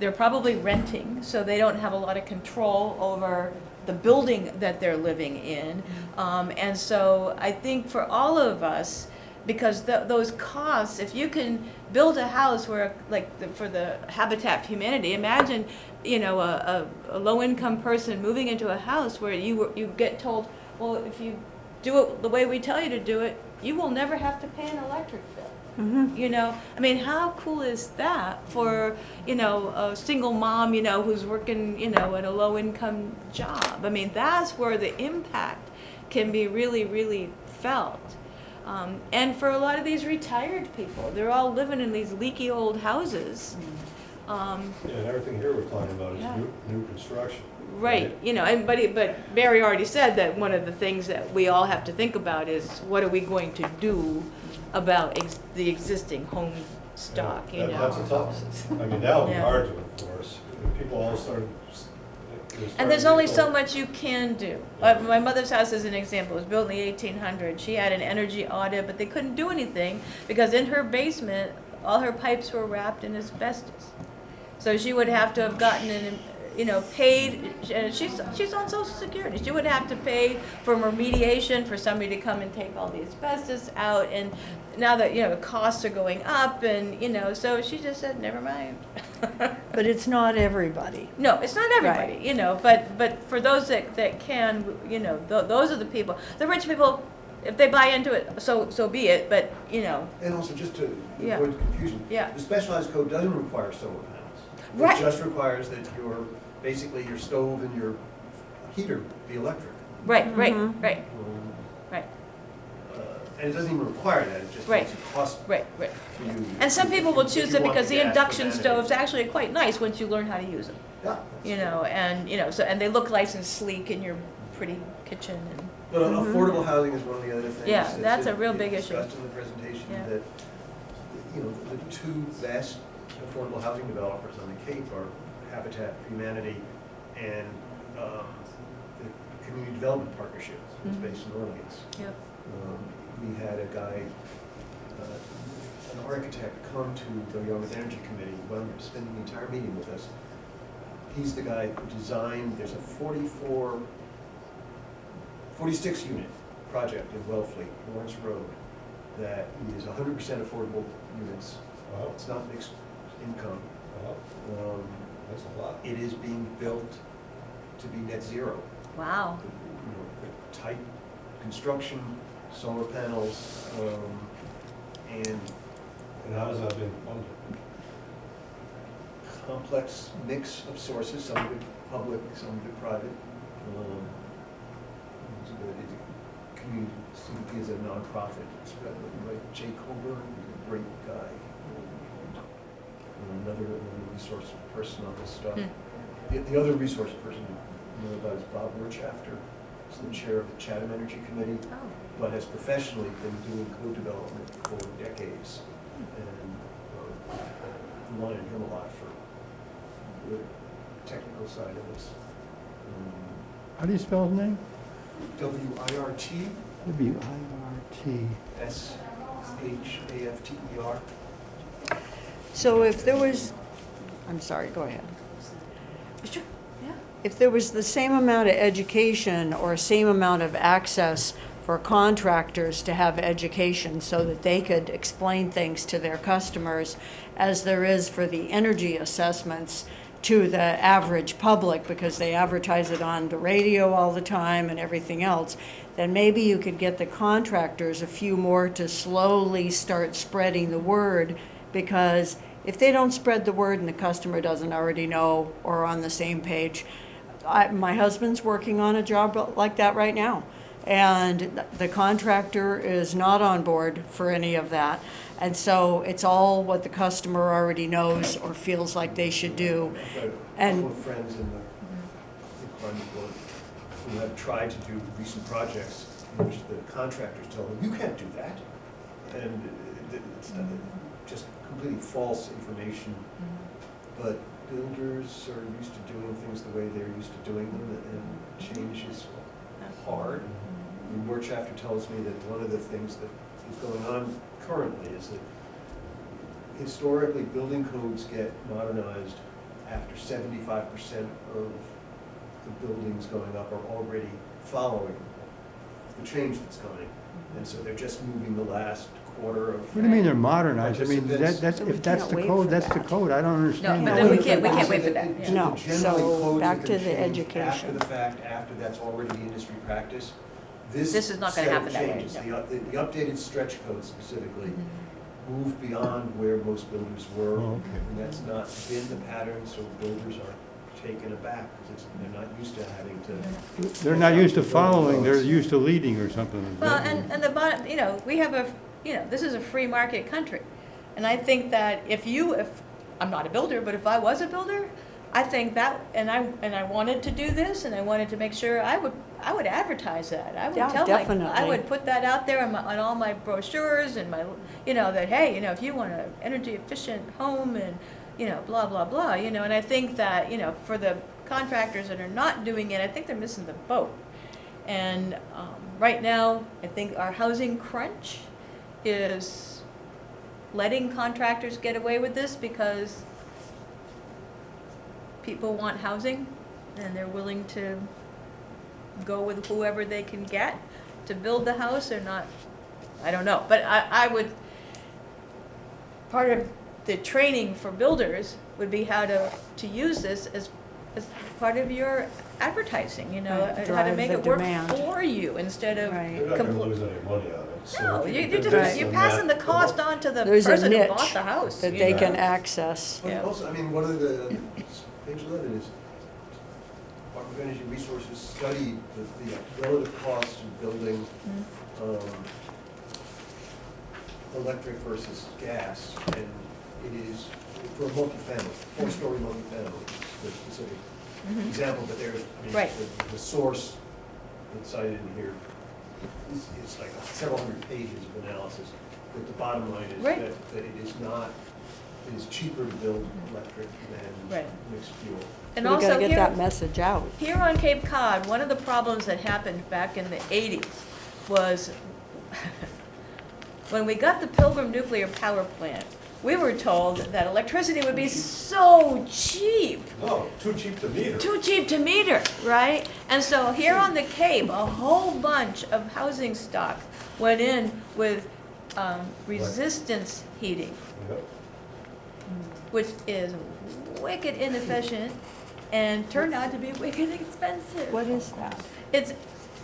They're probably renting, so they don't have a lot of control over the building that they're living in. And so I think for all of us, because those costs, if you can build a house where, for the Habitat for Humanity, imagine, a low-income person moving into a house where you get told, well, if you do it the way we tell you to do it, you will never have to pay an electric bill. Mm-hmm. How cool is that for, a single mom, who's working, at a low-income job? That's where the impact can be really, really felt. And for a lot of these retired people, they're all living in these leaky old houses. Yeah, and everything here we're talking about is Yeah. new construction. Right, you know, and but Barry already said that one of the things that we all have to think about is what are we going to do about the existing home stock, you know? That's a tough, I mean, that would be Yeah. hard to enforce. If people all started. And there's only so much you can do. My mother's house is an example. It was built in the 1800s. She had an energy audit, but they couldn't do anything because in her basement, all her pipes were wrapped in asbestos. So she would have to have gotten an, you know, paid, and she's on Social Security. She would have to pay for remediation for somebody to come and take all the asbestos out. And now that, you know, costs are going up and, you know, so she just said, never mind. But it's not everybody. No, it's not everybody, Right. you know, but for those that can, you know, those are the people. The rich people, if they buy into it, so be it, but, you know, And also, just to Yeah. avoid confusion. Yeah. The specialized code doesn't require solar panels. Right. It just requires that basically your stove and your heater be electric. right, right, Mhm. right, Um, right, And it doesn't even require that, it just Right. makes it cost right, right. for you. And some people will If choose you it want because the gas induction for stoves vanity. actually are quite nice once you learn how to use them, Yeah. you know, and, you know, so, and they look nice and sleek in your pretty kitchen and, But affordable housing is one of the other things. Yeah, that's a real we big issue. discussed in the presentation Yeah. that, you know, the two best affordable housing developers on the Cape are Habitat for Humanity and the Community Development Partnership, which is Mhm. based in Orleans. yeah. We had a guy, an architect, come to the Young Energy Committee, wound up spending the entire meeting with us. He's the guy who designed, there's a 46 unit project in Wellfleet, Lawrence Road, that is 100% affordable units. Wow, It's not mixed income. wow, that's a lot. It is being built to be net zero. Wow. You know, the tight construction, solar panels, and And how has that been funded? complex mix of sources, some of it public, some of it private. The community CDP is a nonprofit, it's run by Jay Colburn, he's a great guy. And another resource person on this stuff. The other resource person you know about is Bob Wirtschafter, he's the chair of the Chatham Energy Committee, Oh, but has professionally been doing code development for decades. And rely on him a lot for the technical side of this. How do you spell his name? WIRT W-I-R-T. SHAFTER. So if there was, I'm sorry, go ahead. sure, yeah. If there was the same amount of education or same amount of access for contractors to have education so that they could explain things to their customers as there is for the energy assessments to the average public because they advertise it on the radio all the time and everything else, then maybe you could get the contractors a few more to slowly start spreading the word, because if they don't spread the word and the customer doesn't already know or on the same page, my husband's working on a job like that right now. And the contractor is not on board for any of that. And so it's all what the customer already knows or feels like they should do. I've got a And- couple of friends in the climate board who have tried to do recent projects in which the contractors tell them, you can't do that. And it's just completely false information. But builders are used to doing things the way they're used to doing them, and change is hard. And Wirtschafter tells me that one of the things that is going on currently is that historically, building codes get modernized after 75% of the buildings going up are already following the change that's coming. And so they're just moving the last quarter of. What do you mean they're modernized? I mean, Participants. that's, We if that's can't the wait code, for that's the that. code. I don't understand but that. then we can't wait for that. Generally, No, codes so are back gonna to the change education. After the fact, after that's already the industry practice. This is not gonna set of happen that way, changes, no. The updated stretch code specifically Mm-hmm. moved beyond where most builders were. Oh, okay. And that's not been the pattern, so builders are taken aback, because they're not used to having to. They're not used to following, they're used to leading or something. Well, and the bottom, you know, we have this is a free market country. And I think that if I'm not a builder, but if I was a builder, I think that, and I wanted to do this, and I wanted to make sure I would advertise that. I would Yeah, I definitely. would put that out there on all my brochures and my, that, hey, if you want an energy efficient home and, blah, blah, blah, and I think that, for the contractors that are not doing it, I think they're missing the boat. And right now, I think our housing crunch is letting contractors get away with this because people want housing and they're willing to go with whoever they can get to build the house or not. I don't know, but I would, part of the training for builders would be how to use this as part of your advertising, Right, how to drive make the it work demand. for you instead of. Right. You're not gonna lose any money on it. So No, if you you're can just, convince you're them passing the that- cost on to the There's a person who niche bought the house. that you they know. can access. But Yeah. also, one of the, page 11 is, Department of Energy Resources studied the relative cost of building Mhm. electric versus gas, and it is, for a multifamily, four-story multifamily, the specific Mhm. example, but there's, Right. the source that's cited in here is like several hundred pages of analysis, but the bottom line is Right. that it is not, it is cheaper to build electric than Right. mixed fuel. And We gotta also get here, that message out. here on Cape Cod, one of the problems that happened back in the 80s was when we got the Pilgrim Nuclear Power Plant, we were told that electricity would be so cheap. No, too cheap to meter. Too cheap to meter, right? And so here on the Cape, a whole bunch of housing stock went in with resistance heating, Yep. which is wicked inefficient and turned out to be wicked expensive. What is that?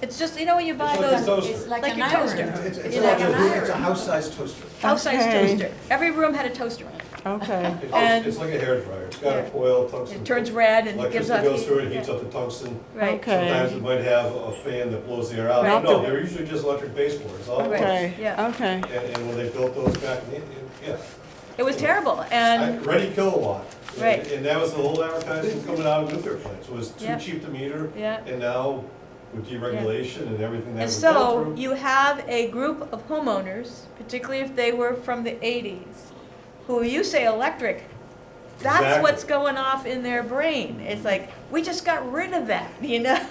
It's just, when you buy It's like a those, toaster. It's like like an your iron. toaster. It's You know, like an it's a house-sized toaster. house-sized Okay. toaster. Every room had a toaster in it. Okay. And- It's like a hairdryer. It's got Yeah. a coil, tungsten. It turns red and gives Electricity off goes heat. through it, it heats Yeah. up the tungsten. Right. Okay. Sometimes it might have a fan that blows the air out. Right. No, they're usually just electric baseboards, all Right. Okay, Yeah. okay. And when they built those back, yeah. It was terrible, and, Ready kilowatt. Right. And that was the whole advertising coming out of nuclear plants, was too Yeah. cheap to meter. yeah. And now with deregulation and everything that And we've gone so through. you have a group of homeowners, particularly if they were from the 80s, who you say electric, that's Exactly. what's going off in their brain. It's like, we just got rid of that, Yeah,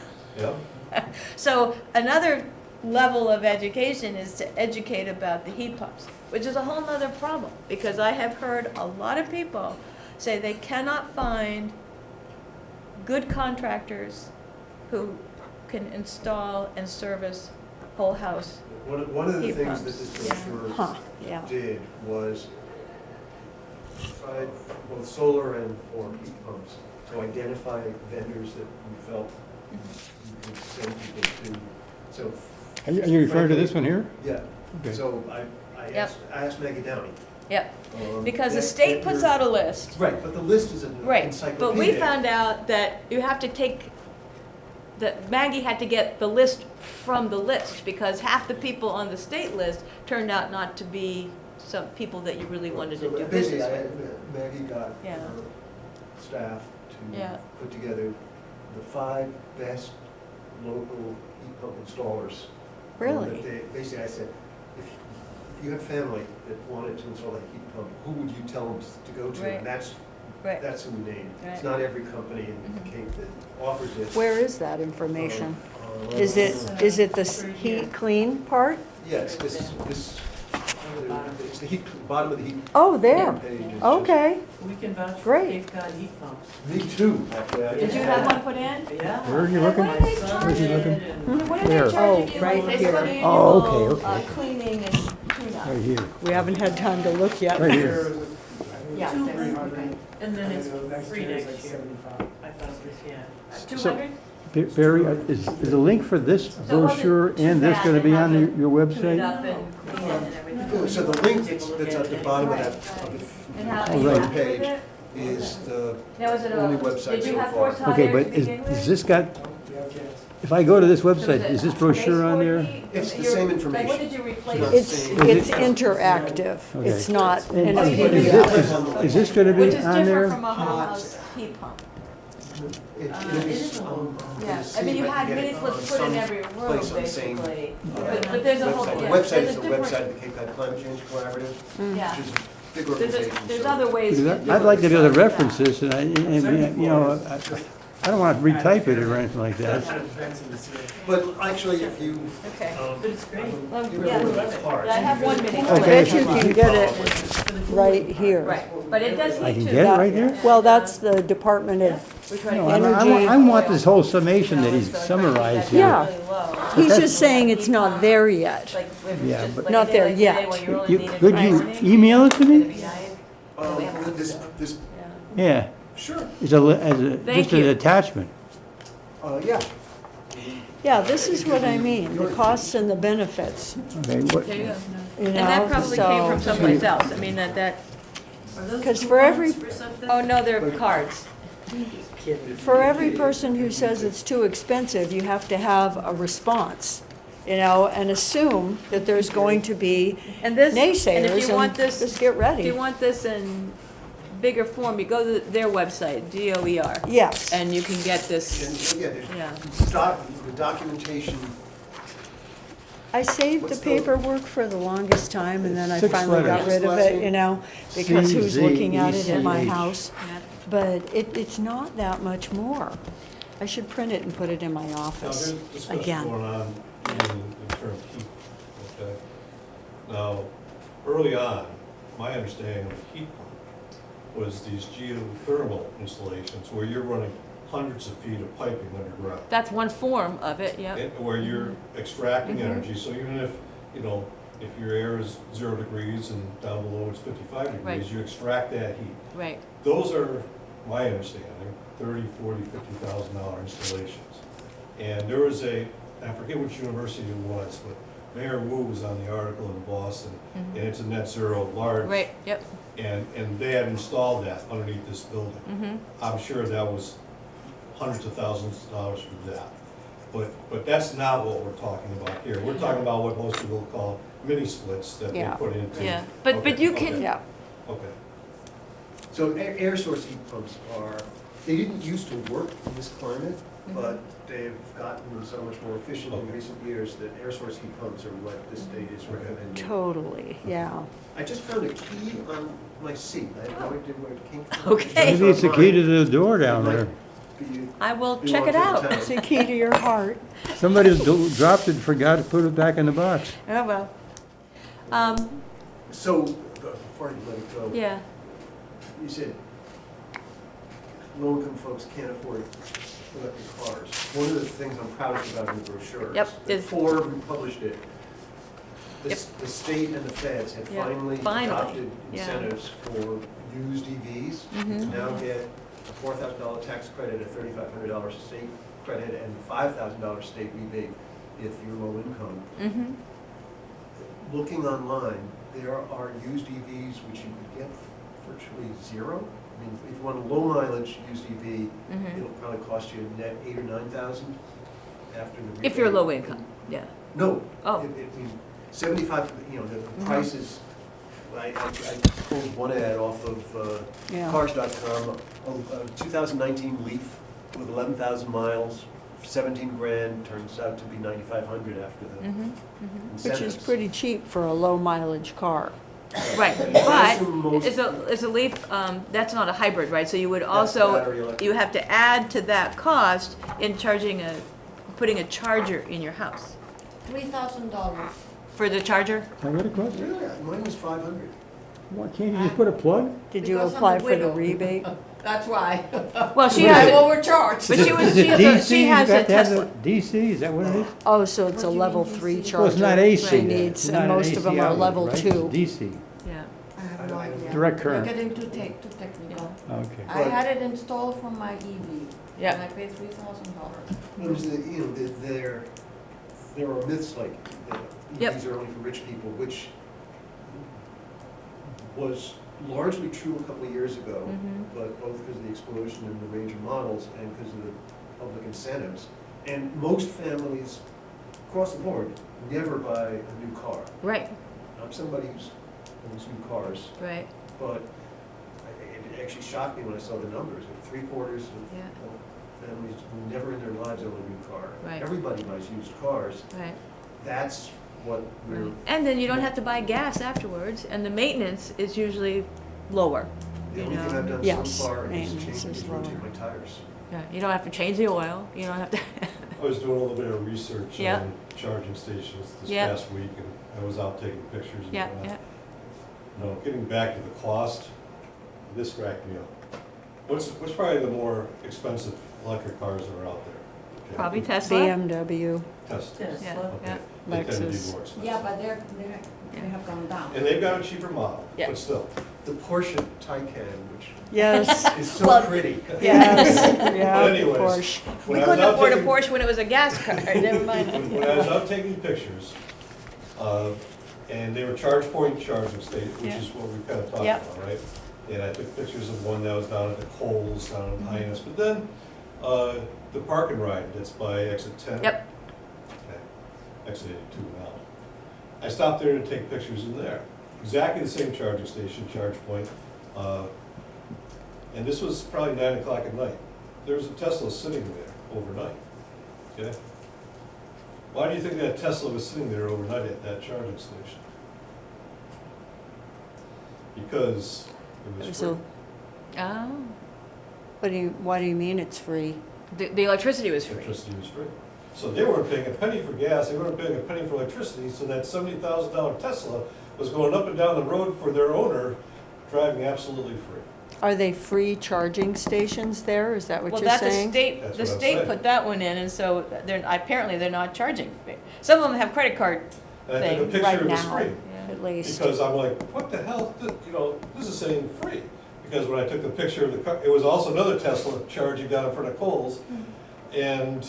So another level of education is to educate about the heat pumps, which is a whole nother problem, because I have heard a lot of people say they cannot find good contractors who can install and service whole house. One of the Heat things that pumps. this Yeah. brochure Huh, yeah. did was tried both solar and for heat pumps to identify vendors that we felt we could send people to. So, Are you referring to this one here? yeah, Okay. so I asked Maggie Downey. Yep, because the that- state that puts you're- out a list. Right, but the list is an Right, encyclopedic. but we found out that you have to take, that Maggie had to get the list from the list, because half the people on the state list turned out not to be some people that you really wanted to So do basically, business with. Maggie got Yeah. her staff Yeah. to put together the 5 best local heat pump installers. Really? That they- Basically, I said, if you have family that wanted to install a heat pump, who would you tell them to go to? Right. And that's who we named. Right. It's not every company in Mhm. Cape that offers this. Where is that information? Um, Is it the heat clean part? Yes, it's the heat, bottom of the heat Oh, there. page. is just- Okay, We can vouch for Great. Cape Cod heat pumps. Me too, actually. Did you have one put in? Yeah. Where are you looking? What are they My son Where's he did, looking? and- What are Where? they charging Oh, you right with this here. annual, Oh, okay. cleaning and tune-up? Right here, we haven't had time to look yet. right here. Yeah. Two, 300. And then it's the next free year is next like year. 75. I thought it was, yeah. 200? Barry, is the link for this brochure and this gonna be on your Tune it website? up and clean it and everything. So the link that's at the bottom of that, of And how, Oh, you right. happy with page it? is the Now, is it only a, website did you so have far. Force Hot Okay, Air but to is begin with? this got, We have gas. if I go to this So website, is this brochure on there? It's the Your- same Like, information. what did you replace? not It's, saying- it's interactive. Okay. It's not And an is PDF. is this gonna Which be is on different there? from a whole house heat pump. It it is, is a I'm Yeah, gonna I see mean, you if I had can get mini it splits on put in some every room, place on the same basically. But there's a whole, website. The yeah, website there's is a the different, website of the Cape Cod Climate Change Collaborative, yeah. which is a big There's, organization. there's so- other ways. Because to do I'd like to be able to it. reference this, and you know, I don't want to retype it or anything like that. Add vents in the ceiling. But actually, if you, Okay. But it's great. Yeah, I have one mini I split. bet you can get it right here. Right, but it does I heat can too. get it right here? Well, that's the Department of, We try to No, get Energy. I want this whole summation that he's summarized here. Yeah. really low. he's just saying it's not there yet. Like, if Yeah, just but- like Not a day there like today yet. when you really needed Could you pricing, email it to it'd me? be nice. this, Yeah. Yeah, sure, as a, Thank just an you. attachment. yeah. Yeah, this is what I mean, the costs and the benefits, Okay, what, There you go. you And that know, probably came from so. someplace else. I mean, that, Because for every, oh, no, they're cards. for every person who says it's too expensive, you have to have a response, you know, and assume that there's going to be And this, and if naysayers you want and this, just get if you ready. want this in bigger form, you go to their website, DOER, Yes, and you can get this, And, yeah, yeah. the documentation, I saved the What's the- paperwork for the longest time and then I 6 finally got letters. rid of it, you know, because who's looking at it at my CZECH. house? But it's not that much more. I should print it and put it in my Now, office there's discussion again. going on in terms of heat, okay? Now, early on, my understanding of a heat pump was these geothermal installations where you're running hundreds of feet of piping underground. That's one form of it, yeah. Where you're extracting Mhm. energy, so even if, you know, if your air is 0 degrees and down below it's 55 Right. degrees, you extract that heat. Right. Those are, my understanding, $30,000, $40,000, $50,000 installations. And there was I forget which university it was, but Mayor Wu was on the article in Boston, Mhm. and it's a net zero large. Right, yep. And they had installed that underneath this building. Mm-hmm. I'm sure that was hundreds of thousands of dollars for that. But that's not what we're talking about here. We're talking about what most people call mini splits that they Yeah. put into. Yeah, but Okay, you can, okay, Yeah, Okay. so air source heat pumps they didn't used to work in this climate, Mm-hmm. but they've gotten so much more efficient in recent years that air source heat pumps are what the state is recommending. totally, yeah. I just found a key on my seat. I have no idea where it came from. Okay. Maybe it's the key to the door down there. I will check it out. It's the key to your heart. Somebody dropped it and forgot to put it back in the box. Oh, well. So, before you let it go, Yeah, you said low-income folks can't afford electric cars. One of the things I'm proudest about in the brochure Yep, is is- before we published it, Yep. the state and the feds had Yeah, finally finally, adopted yeah. incentives for used EVs. Mhm. To now get a $4,000 tax credit, a $3,500 state credit, and $5,000 state rebate if you're low income. mm-hmm, Looking online, there are used EVs which you could get for virtually zero. I mean, if you want a low mileage used EV, mm-hmm. it'll probably cost you net 8,000 or 9,000 after the. If you're rebate. low income, yeah. No. Oh. I mean, 75, the Mhm. prices, I pulled one ad off of Yeah. cars.com, a 2019 Leaf with 11,000 miles, 17 grand, turns out to be 9,500 after the Mm-hmm, mm-hmm. incentives. Which is pretty cheap for a low mileage car. Right, Those are but most- is a Leaf, that's not a hybrid, right? So you would That's also, battery electric. you have to add to that cost in putting a charger in your house. $3,000. For the charger? I got a question. Really? Mine was 500. Why can't you just put a plug? Did you Because I'm apply a for the widow. rebate? That's why. Well, she What is has, it? overcharged. but she was, Is she it has DC? she has You a got to have Tesla. the DC, is that what it is? Oh, so it's a What do you level mean 3 DC? charger. Well, it's not AC She then. needs, It's not and an most of them AC are outlet, level right? 2. It's DC, Yeah, I have no idea. direct You're current. getting too technical. Okay. I had it installed from my EV. Yeah. And I paid $3,000. There's there are myths like that Yep. EVs are only for rich people, which was largely true a couple of years ago, Mhm. but both because of the explosion in the range of models and because of the public incentives. And most families across the board never buy a new car. Right, I'm somebody who's owns new cars, right, but it actually shocked me when I saw the numbers. Three-quarters Yeah. of families who never in their lives own a new car. Right. Everybody buys used cars. right. That's what we're, And then you don't have to buy gas afterwards, and the maintenance is usually lower. the You only thing know. I've done Yes, so far is maintenance change, is is rotate lower. my tires. Yeah, you don't have to change the oil, you don't have to, I was doing a little bit of research Yeah. on charging stations this Yeah. past week, and I was out taking pictures. And, yeah, yeah. No, getting back to the cost, this cracked me up. What's probably the more expensive electric cars that are out there? Okay. Probably Tesla. BMW, Tesla. Yeah, Okay. yeah. They tend to be Lexus. more expensive. Yeah, but they have gone down. And they've got a cheaper model, Yeah. but still. The Porsche Taycan, which yes, is so Well, pretty. yes, yeah, But anyways, Porsche. We when I was couldn't out afford a taking- Porsche when it was a gas car, never mind. When I was out taking pictures, and they were charge point charging station, which Yeah. is what we kind of talked Yeah. about, right? And I took pictures of one that was down at the Coles, down in Hyannis, but then, the park and ride, that's by exit 10. Yep. Okay, exit 82 now. I stopped there to take pictures in there. Exactly the same charging station, charge point. And this was probably 9 o'clock at night. There was a Tesla sitting there overnight, okay? Why do you think that Tesla was sitting there overnight at that charging station? Because it was free. So, Oh, why do you mean it's free? the electricity was free. Electricity was free. So they weren't paying a penny for gas, they weren't paying a penny for electricity, so that $70,000 Tesla was going up and down the road for their owner, driving absolutely free. Are they free charging stations there? Is that what Well, you're that's the saying? state, That's the what I'm state saying. put that one in, and so apparently they're not charging. Some of them have credit card And I took a things picture right of the now. screen. Yeah. At least. Because I'm like, what the hell, this is saying free. Because when I took the picture of the car, it was also another Tesla charging down in front of Kohl's. And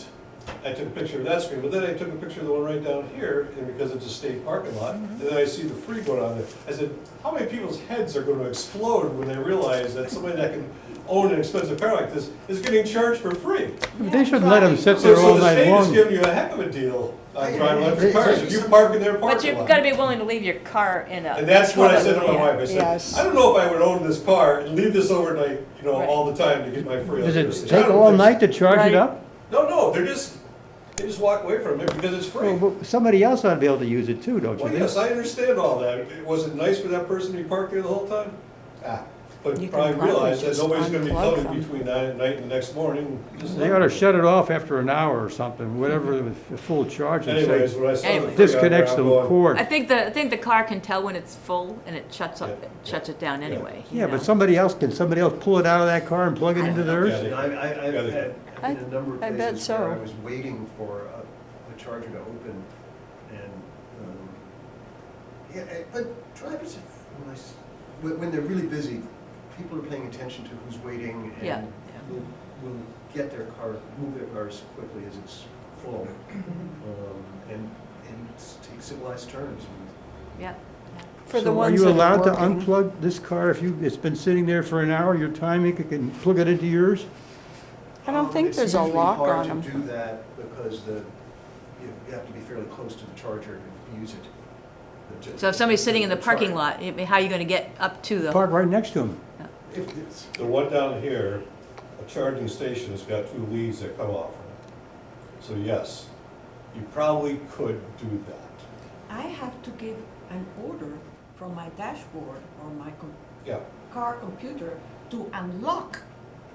I took a picture of that screen, but then I took a picture of the one right down here, and because it's a state parking lot, and then I see the free going on there. I said, how many people's heads are gonna explode when they realize that somebody that can own an expensive car like this is getting charged for free? But they shouldn't let them sit So there all the night state is long. giving you a heck of a deal on driving electric cars, if you park in their But parking you've lot. gotta be willing to leave your car in a. And that's what I said to my Yeah. wife, I said, Yes. I don't know if I would own this car and leave this overnight, Right. all the time to get my free Does electricity. it I take don't all think so. night to charge Right. it up? No, they just walk away from it because it's free. Well, but somebody else ought to be able to use it too, don't you Well, think? yes, I understand all that. Was it nice for that person to be parked there the whole time? But You can probably probably realize that just nobody's gonna be unplug coming them. between 9 at night and the next morning. Just They let ought to them. shut it off after an hour or something, whatever the full charge and Anyways, say, when I saw the Anyway. free disconnects out the there, I'm going, cord. I think the car can tell when it's full and it shuts it down anyway. you Yeah, but know. somebody else pull it out of that car and plug it into Yeah, theirs? they- And I've Yeah, they- had I- in a number of I bet places where so. I was waiting for a charger to open, and, but drivers, when they're really busy, people are paying attention to who's waiting, Yeah, and will get their car, move their cars quickly as it's full, and take civilized turns. Yeah. For the So ones are you that allowed to working. unplug this car if it's been sitting there for an hour, your time, you can plug it into yours? I don't think It's there's a usually lock on hard them. to do that because you have to be fairly close to the charger to use it. So if somebody's sitting in the parking charger. lot, how are you gonna get up to the? Park right next to them. If it's, The one down here, a charging station has got 2 leads that come off from it. So yes, you probably could do that. I have to give an order from my dashboard or my Yeah. car computer to unlock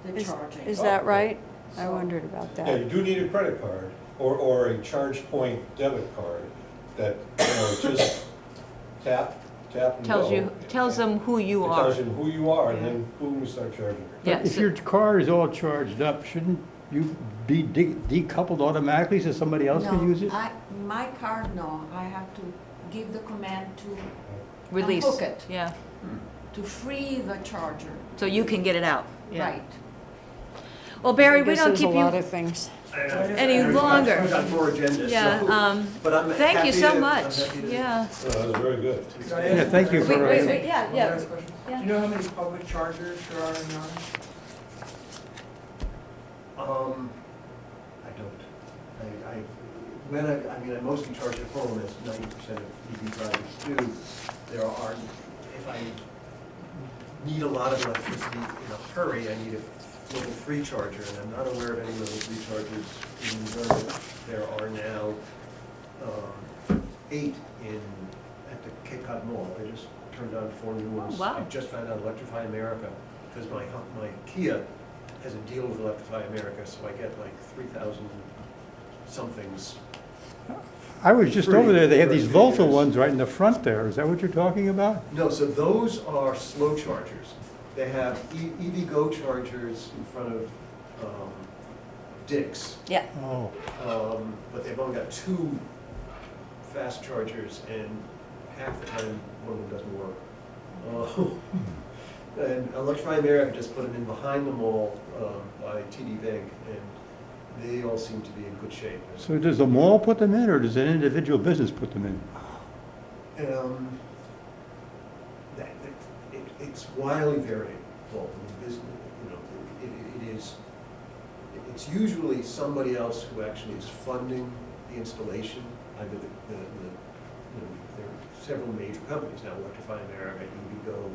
the Is- charging. Is that right? I So- wondered about Yeah, that. you do need a credit card or a charge point debit card that, just tap and go. Tells them who you It are. tells you who you are, and then boom, you start charging. Yeah, But if so- your car is all charged up, shouldn't you be decoupled automatically so somebody else can use it? No, my car, no, I have to give the command to Release. unhook it, Yeah, to free the charger. so you can get it out. Yeah. Right. Well, Barry, I we guess don't there's keep a lot you, of things. any longer. We've got more agendas, Yeah, so, but I'm thank you happy so to- I'm much, happy to- yeah. That was very good. Could I Yeah, ask thank you one for- last- Wait, yeah, one yeah. last question? Yeah. Do you know how many public chargers there are in Yarmouth? I don't. I mean, I mostly charge at home, as 90% of EV drivers do. There are, if I need a lot of electricity in a hurry, I need a level 3 charger, and I'm not aware of any level 3 chargers in Vermont. There are now 8 at the Cape Cod Mall. They just turned on 4 new ones. Oh, wow. I just found out Electrify America, because my Kia has a deal with Electrify America, so I get like 3,000 somethings. I was just Free over there, they have for these 2 Volta years. ones right in the front there, is that what you're talking about? No, so those are slow chargers. They have EVgo chargers in front of Dick's, Yeah, Oh, but they've only got 2 fast chargers, and half the time one of them doesn't work. And Electrify America just put them in behind the mall by TD Bank, and they all seem to be in good shape. so does the mall put them in, or does an individual business put them in? It's wildly variable. I mean, business, you know, it's usually somebody else who actually is funding the installation. Either you know, there are several major companies now, Electrify America, EVgo.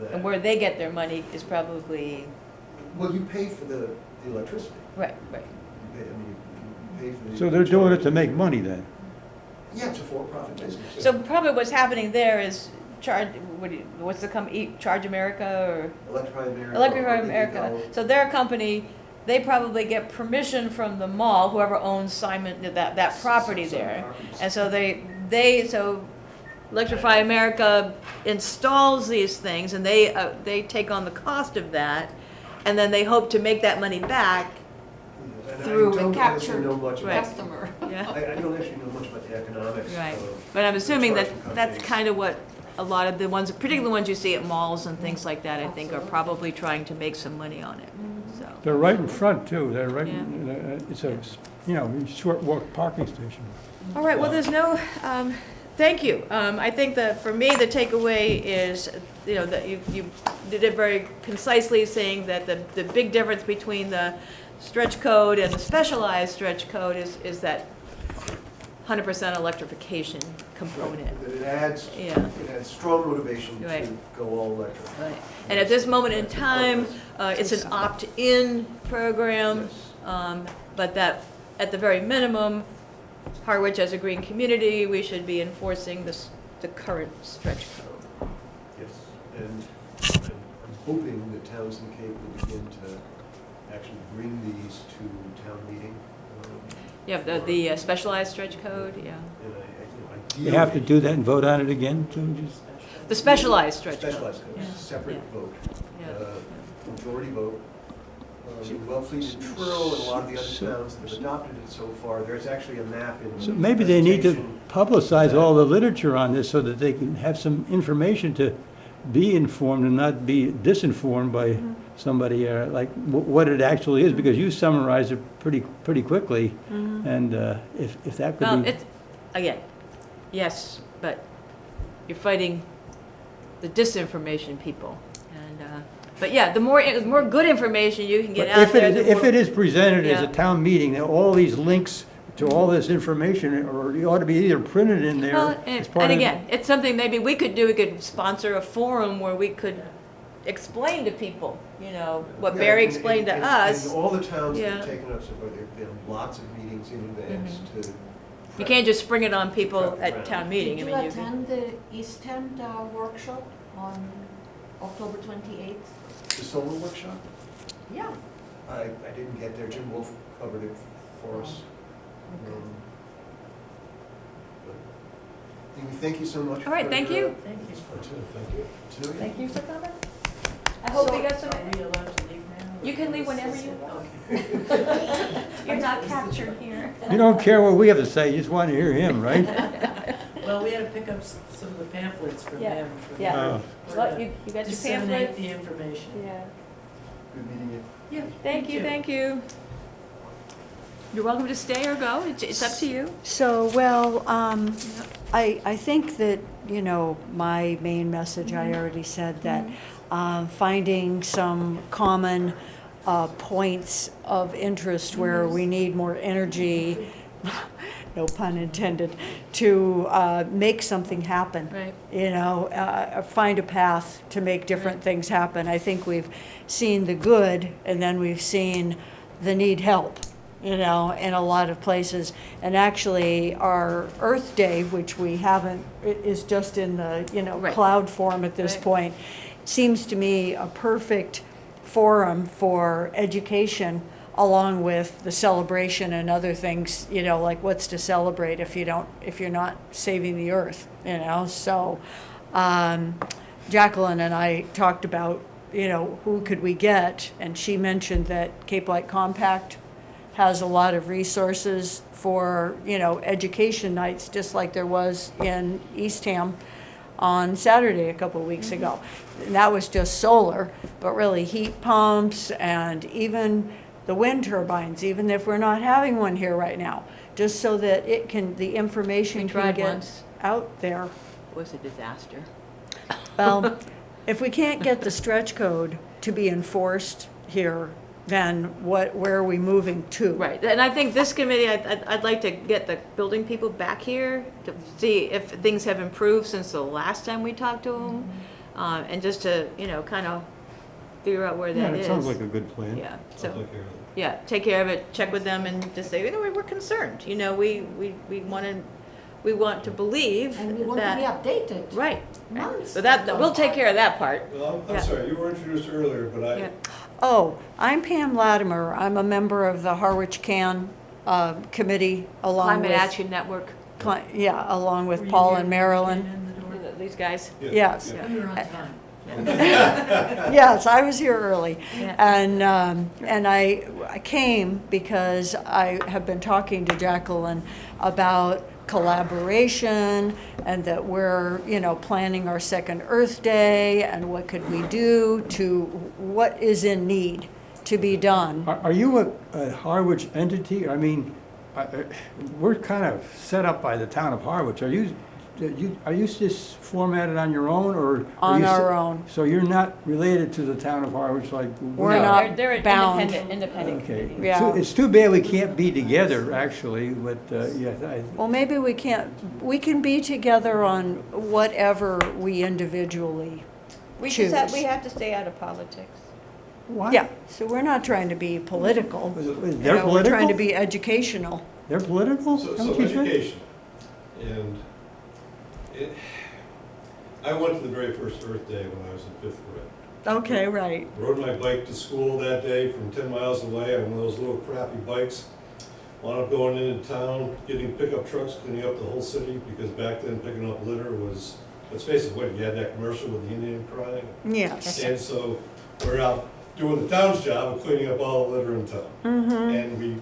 that- and where they get their money is probably, Well, you pay for the electricity. right. You pay, I mean, you pay for the. So they're doing it to make money then? Yeah, it's a for-profit business. So probably what's happening there is what's the company, Charge America Electrify or America. Electrify or America? EVgo. So their company, they probably get permission from the mall, whoever owns Simon, that property Some there. properties. And so so Electrify America installs these things and they take on the cost of that. And then they hope to make that money back. And through I don't actually captured know much Right. about, customer. Yeah. I don't actually know much about the economics Right. of. But I'm assuming that charging that's companies. kind of what a lot of the ones, particularly the ones you see at malls and things like that, I think are probably trying to make some money on it, so. They're right in front too, they're right, Yeah. it's a, short walk parking station. All right, well, there's no, thank you. I think that for me, the takeaway is, that you did it very concisely, saying that the big difference between the stretch code and the specialized stretch code is that 100% electrification component. That it adds, Yeah. it adds strong motivation Right. to go all electric. Right. And at this moment in time, it's an opt-in program, Yes. but that, at the very minimum, Harwich as a green community, we should be enforcing the current stretch code. Yes, and I'm hoping that towns in the Cape will begin to actually bring these to town meeting. Yeah, the specialized stretch code, yeah. And You have to do that and vote on it again too, just? The specialized stretch code. Specialized code, Yeah. separate Yeah. vote, Yeah. majority vote. Wellfleet and Truro and a lot of the other towns that have adopted it so far, there's actually a map in. So maybe they need to presentation. publicize all the literature on this so that they can have some information to be informed and not be disinformed by somebody, like what it actually is, because you summarized it pretty quickly. And if that Well, could be, it's, again, yes, but you're fighting the disinformation people. And, but yeah, the more good information you can get but out there, the if more- it is presented as a Yeah. town meeting, then all these links to all this information, or it ought to be either printed in there Well, as part and of. again, it's something maybe we could do, we could sponsor a forum where we could explain to people, what Yeah, Barry and- explained to and- us. And all the towns that Yeah. have taken up so far, there have been lots of meetings in advance to. You can't just spring it on people Prep at around. town meeting. Did I you mean, attend the East End workshop on October 28th? The solar workshop? Yeah. I didn't get there, Jim Wolf covered it for us. Okay. But Amy, thank you so much. All right, for, thank you. Thank you. Today. Thank you for coming. I hope we got some, Are we allowed to leave now? you can leave whenever you want. You're not captured here. You don't care what we have to say, you just want to hear him, right? Well, we had to pick up some of the pamphlets from Yeah, them. yeah. Oh. Well, you got your Disseminate pamphlet? the information. Yeah. Good meeting you. Yeah. Thank you, thank you. You're welcome to stay or go, it's up to you. So, well, I think that, you know, my main message, I already said that finding some common points of interest where we need more energy, no pun intended, to make something happen. Right. You know, find a path to make different things happen. I think we've seen the good, and then we've seen the need help, you know, in a lot of places. And actually, our Earth Day, which we haven't, it is just in the, you know, Right. cloud form at this Right. point, seems to me a perfect forum for education, along with the celebration and other things, you know, like what's to celebrate if you're not saving the earth, you know? So, Jacqueline and I talked about, you know, who could we get? And she mentioned that Cape Light Compact has a lot of resources for, you know, education nights, just like there was in Eastham on Saturday a couple of weeks ago. And that was just solar, but really heat pumps and even the wind turbines, even if we're not having one here right now, just so that the information We can tried get once. out there. It was a disaster. Well, if we can't get the stretch code to be enforced here, then where are we moving to? Right, and I think this committee, I'd like to get the building people back here to see if things have improved since the last time we talked to them, and just to, you know, kind of figure out where Yeah, that it is. sounds like a good plan. Yeah, I'll so, take care of it. yeah, take care of it, check with them and just say, you know, we're concerned, you know, we want to believe And we want to be that, updated. right. Months So that, have we'll gone take by. care of that part. Well, I'm Yeah. sorry, you were introduced earlier, but Yeah. Oh, I'm Pam Latimer. I'm a member of the Harwich Can Committee, along Climate with, Action Network, along Were with you Paul here and when we Marilyn. came in the door? these guys. yeah, Yes. yeah. We were on time. Yes, I was here early. Yeah. And I came because I have been talking to Jacqueline about collaboration, and that we're, you know, planning our second Earth Day, and what could we do to, what is in need to be done. Are you a Harwich entity? I mean, we're kind of set up by the town of Harwich. Are you just formatted on your own, or? are On you our own. So you're not related to the town of Harwich like? We're No, not they're an bound. independent Okay. committee. Yeah. It's too bad we can't be together, actually, but, yeah, Well, maybe we can be together on whatever we individually We choose. have to stay out of politics. why? Yeah, so we're not trying to be political. They're You know, political? we're trying to be educational. They're political? So don't you think? education, and I went to the very first Earth Day when I was in 5th grade. Okay, right. Rode my bike to school that day from 10 miles away on one of those little crappy bikes. Wound up going into town, getting pickup trucks, cleaning up the whole city, because back then picking up litter was, let's face it, what, you had that commercial with the Indian crying? Yes. And so we're out doing the town's job of cleaning up all the litter in town. And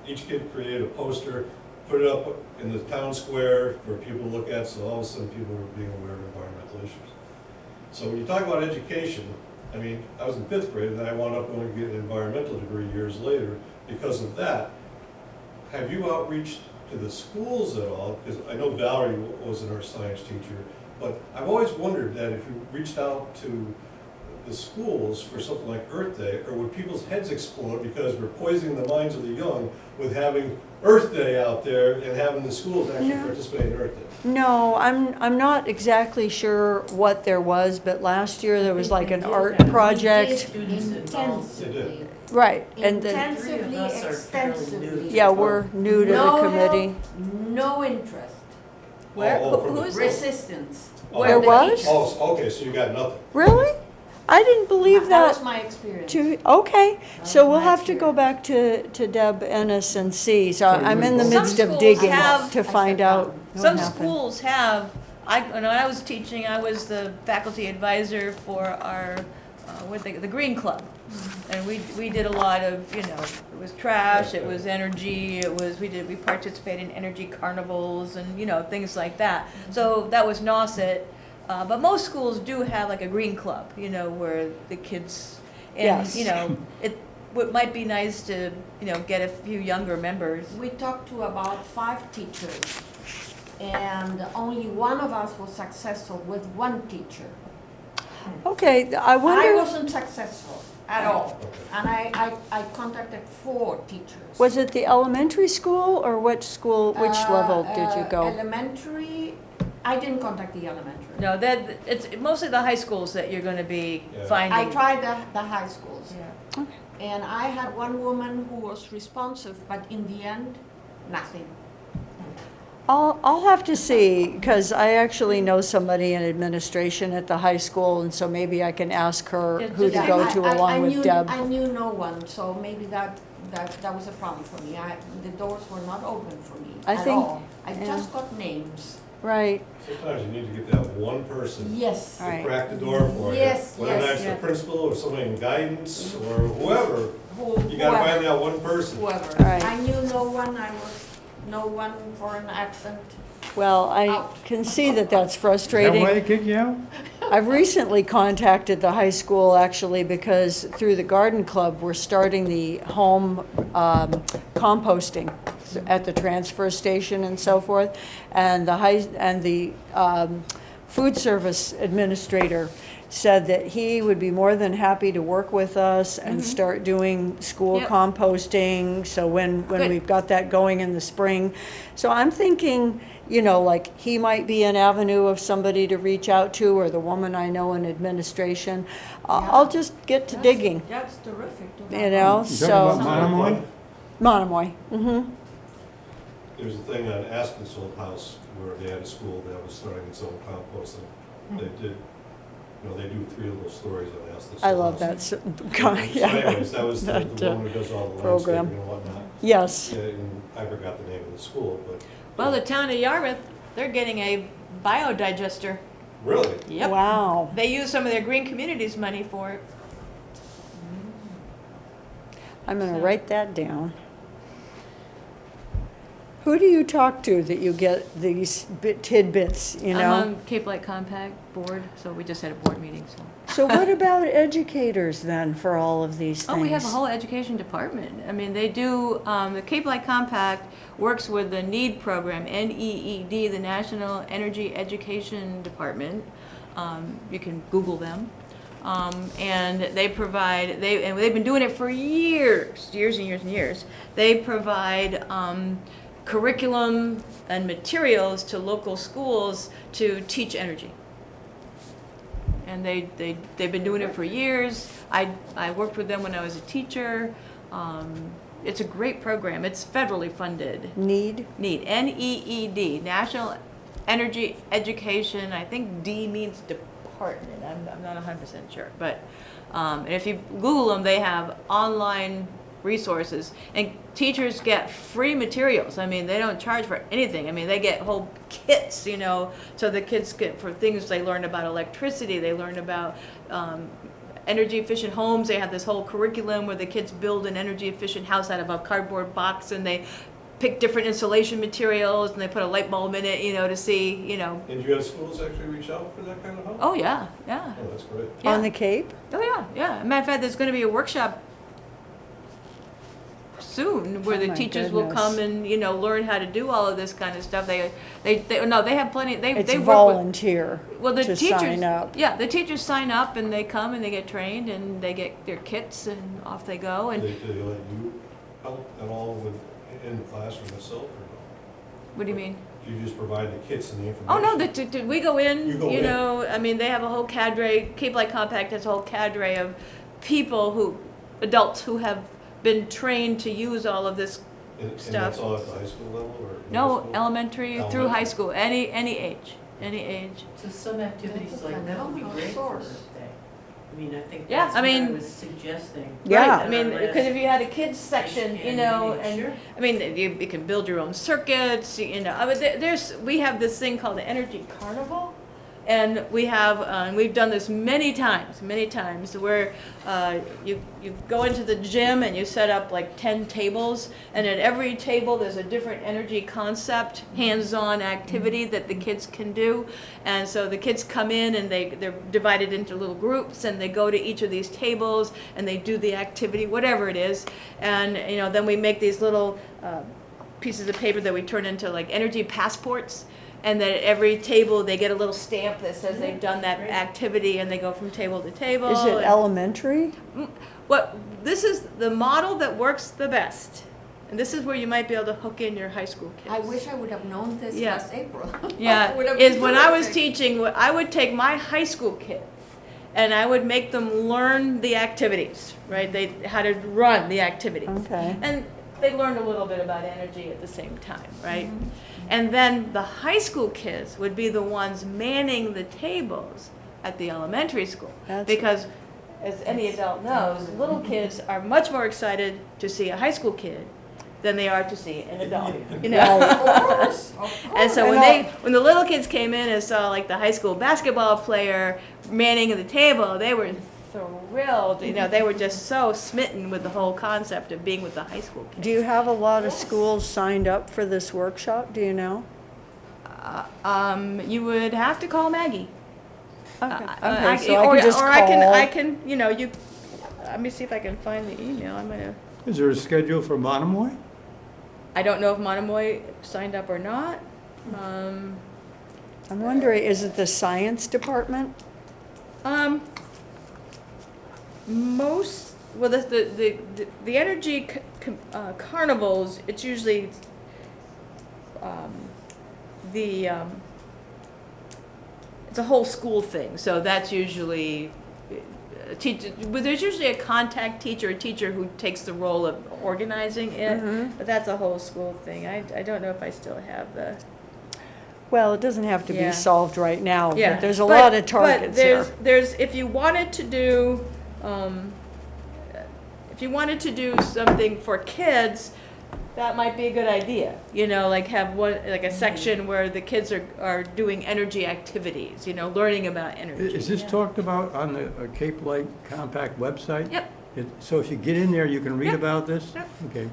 each kid created a poster, put it up in the town square for people to look at, so all of a sudden people were being aware of environmental issues. So when you talk about education, I mean, I was in 5th grade and I wound up going to get an environmental degree years later because of that. Have you outreached to the schools at all? Because I know Valerie was an earth science teacher, but I've always wondered that if you reached out to the schools for something like Earth Day, or would people's heads explode because we're poisoning the minds of the young with having Earth Day out there and having the schools actually No. participate in Earth Day? No, I'm not exactly sure what there was, but last year there was like an art We did. project. Students involved. Intensively. Right, and The then, three of Intensively, us are fairly new. extensively. yeah, we're new to the No committee. help, no interest. Where, Oh, from the- who's, Resistance. Oh, There The was? teachers. Oh, okay, so you got nothing. Really? I didn't believe That was that. my experience. Okay, so was we'll my have to go back to Deb Ennis and see. So So I'm in the some midst of schools digging have- to find out what some happened. schools have, when I was teaching, I was the faculty advisor for our, the Green Club. And we did a lot of, you know, it was trash, it was energy, we participated in energy carnivals and, you know, things like that. So that was Nauset. But most schools do have like a green club, you know, where the kids, and, Yes. you know, it might be nice to, get a few younger members. We talked to about 5 teachers, and only one of us was successful with one teacher. Okay, I I wonder, wasn't successful at all, and I contacted 4 teachers. was it the elementary school or which level did you go? Elementary, I didn't contact the elementary. No, it's mostly the high schools that you're gonna be Yeah. finding. I tried the high schools. Yeah. And I had one woman who was responsive, but in the end, nothing. I'll have to see, because I actually know somebody in administration at the high school, and so maybe I can ask her Yeah, who to just- go to along with Deb. I knew no one, so maybe that was a problem for me. The doors were not open for me I at think- all. I yeah. just got names. Right, Sometimes you need to get that one person Yes. All right. to crack the door for you. Yes, Whether yes, that's the yeah. principal or somebody in guidance or whoever, you Whoever. gotta find that one person. Whoever. All right. I knew no one. I was no one for an accent. well, I Out. can see that that's Is that why frustrating. they kick you out? I've recently contacted the high school actually because through the garden club, we're starting the home composting at the transfer station and so forth. And the food service administrator said that he would be more than happy to work with us and start doing school Yep. composting. So when Good. we've got that going in the spring. So I'm thinking, like he might be an avenue of somebody to reach out to, or the woman I know in administration. I'll just get to digging, That's terrific. To you have. know, You talking about so. Monomoy? Monomoy, mm-hmm. There's a thing on Askin's old house where they had a school that was starting its own composting. They did, they do 3 little stories on Askin's. I love that, So yeah. anyways, that was the That, woman who does all the program. landscaping and whatnot. Yes, Yeah, and I forgot the name of the school, but. Well, the town of Yarmouth, they're getting a biodigester. Really? Yep. wow. They use some of their green communities money for it. I'm gonna write that down. Who do you talk to that you get these tidbits, you I'm know? on Cape Light Compact board, so we just had a board meeting, so. So what about educators then for all of these things? Oh, we have a whole education department. I mean, they do, the Cape Light Compact works with the NEED program, NEED, the National Energy Education Department. You can Google them. And they provide, and they've been doing it for years and years and years. They provide curriculum and materials to local schools to teach energy. And they've been doing it for years. I worked with them when I was a teacher. It's a great program. It's federally funded. Need? NEED, N-E-E-D, National Energy Education. I think D means department. I'm not 100% sure. But and if you Google them, they have online resources. And teachers get free materials. I mean, they don't charge for anything. I mean, they get whole kits, so the kids get for things they learn about electricity, they learn about energy efficient homes. They have this whole curriculum where the kids build an energy efficient house out of a cardboard box, and they pick different insulation materials, and they put a light bulb in it, to see, And do you have schools actually reach out for that kind of help? Oh, yeah. Oh, that's great. Yeah. On the Cape? Oh, yeah. Matter of fact, there's gonna be a workshop soon where Oh the my teachers will goodness. come and, learn how to do all of this kind of stuff. They have plenty, they It's work with. volunteer Well, the to teachers, sign up. yeah, the teachers sign up and they come and they get trained and they get their kits and off they go. Do And they let you help at all in the classroom itself or no? what do you mean? Do you just provide the kits and the information? Oh no, we go in. You go in. I mean, they have a whole cadre. Cape Light Compact has a whole cadre of people adults who have been trained to use all of this. And stuff. that's all at the high school level or? middle No, school? elementary through high school, any age. So some activities That's a like that would be phenomenal great for source. Earth Day. I mean, I think Yeah, that's I what I mean- was suggesting. Yeah. Right, I mean, because if you had a kids section, And and sure. I mean, you can build your own circuits, I mean, we have this thing called the Energy Carnival, And we have, and we've done this many times, where you go into the gym and you set up like 10 tables, and at every table there's a different energy concept, hands-on activity that the kids can do. And so the kids come in and they're divided into little groups, and they go to each of these tables and they do the activity, whatever it is. And then we make these little pieces of paper that we turn into like energy passports. And then at every table, they get a little stamp that says they've done that activity, and they go from table to table. Is it elementary? This is the model that works the best. And this is where you might be able to hook in your high school kids. I wish I would have known this Yeah. last April. Yeah, Would have is been when I was terrific. teaching, I would take my high school kids, and I would make them learn the activities, right? How to run the activities. Okay. And they learned a little bit about energy at the same time, right? And then the high school kids would be the ones manning the tables at the elementary school. That's- Because, as any adult knows, little kids are much more excited to see a high school kid than they are to see an adult, you know? Of course, of course. And so And when the little kids came in and saw like the high school basketball player manning the table, they were thrilled. They were just so smitten with the whole concept of being with the high school kids. Do you have a lot of schools signed up for this workshop? Do you know? You would have to call Maggie. Okay, I- okay, so I can just or call. I can, let me see if I can find the email. I'm gonna. Is there a schedule for Monomoy? I don't know if Monomoy signed up or not. I'm wondering, is it the science department? The energy carnivals, it's usually it's a whole school thing, so that's usually a teacher, but there's usually a contact teacher, a teacher who takes the role of organizing it, but that's a whole school thing. I don't know if I still have the. Well, it doesn't have to Yeah. be solved right now, Yeah, but there's a lot of targets here. There's, if you wanted to do, something for kids, that might be a good idea. Like have a section where the kids are doing energy activities, learning about energy. Is this talked about on the Cape Light Compact website? Yep. So if you get in there, you can read Yep. about this? Yep. Okay.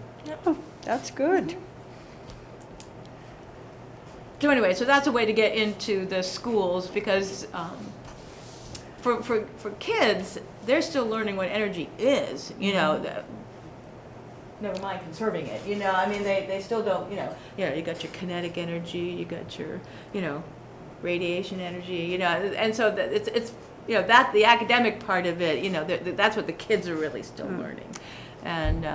Oh, that's good. So anyway, so that's a way to get into the schools, because for kids, they're still learning what energy is, never mind conserving it, they still don't, you got your kinetic energy, you got your, radiation energy, and so that it's that the academic part of it, that's what the kids are really still learning. And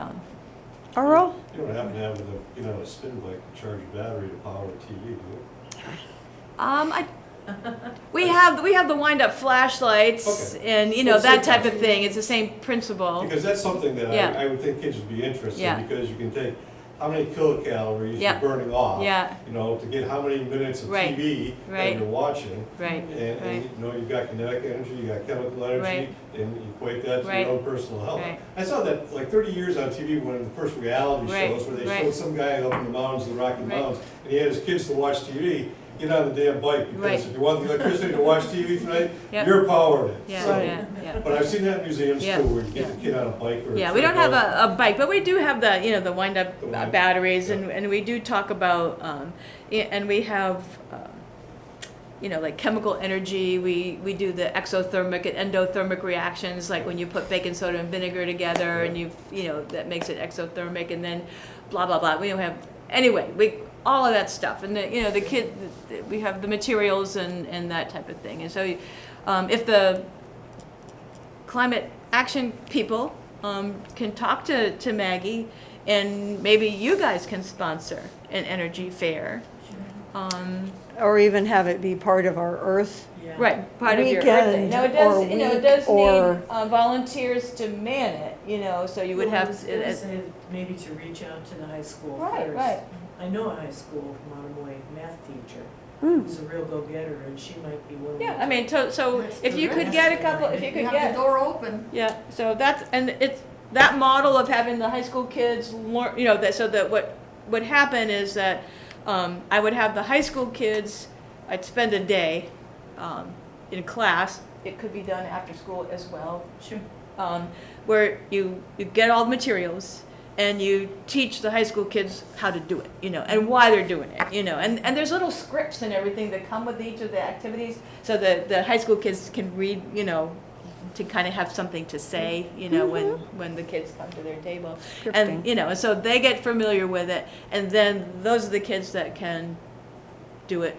Earl? You don't happen to have a spin bike to charge your battery to power a TV, do you? we have the wind up flashlights, Okay. and Well, that same type of thing. It's the same principle. Because that's something that Yeah. I would think kids would be interested Yeah. in, because you can take how many kilocalories Yeah. you're burning off, Yeah. to get how many minutes of Right. TV Right. that you're watching. Right. And you've got kinetic energy, you got chemical energy, Right. and you equate that to Right. your own personal health. Right. I saw that like 30 years on TV, one of the first reality Right. shows, where they Right. showed some guy up in the mountains, the Rocky Right. Mountains, and he had his kids to watch TV. Get on the damn bike, because Right. if you want the electricity to watch TV tonight, Yep. you're powering it. Yeah, So- Right. yeah. But I've seen that in museums Yeah. too, where you get the kid on a bike or. Yeah, we don't have a bike, but we do have the wind up The wind- batteries, yeah. and we do talk about, and we have, like chemical energy. We do the exothermic and endothermic reactions, like when you put baking soda and vinegar together, and that makes it exothermic, and then blah blah blah. We don't have anyway. All of that stuff, and we have the materials and that type of thing. And so, if the climate action people can talk to Maggie, and maybe you guys can sponsor an energy fair. Or even have it be part of our Earth? Yeah. Right, part of your Earth Day. Weekend Now, it does, or it does week or- need volunteers to man it, so you would Well, I have. was gonna say maybe to reach out to the high school Right, first. right. I know a high school Monomoy math teacher Hmm. who's a real go-getter, and she might be willing to. Yeah, I mean, so That's if you could terrific. get a couple, if you You could have get. the door open. Yeah, so and it's that model of having the high school kids learn, so that what would happen is that I would have the high school kids, I'd spend a day in class. It could be done after school as well. Sure. Where you get all the materials and you teach the high school kids how to do it, and why they're doing it, and there's little scripts and everything that come with each of the activities, so that the high school kids can read, to kind of have something to say, when the kids come to their table. Scripting. And, so they get familiar with it, and then those are the kids that can do it,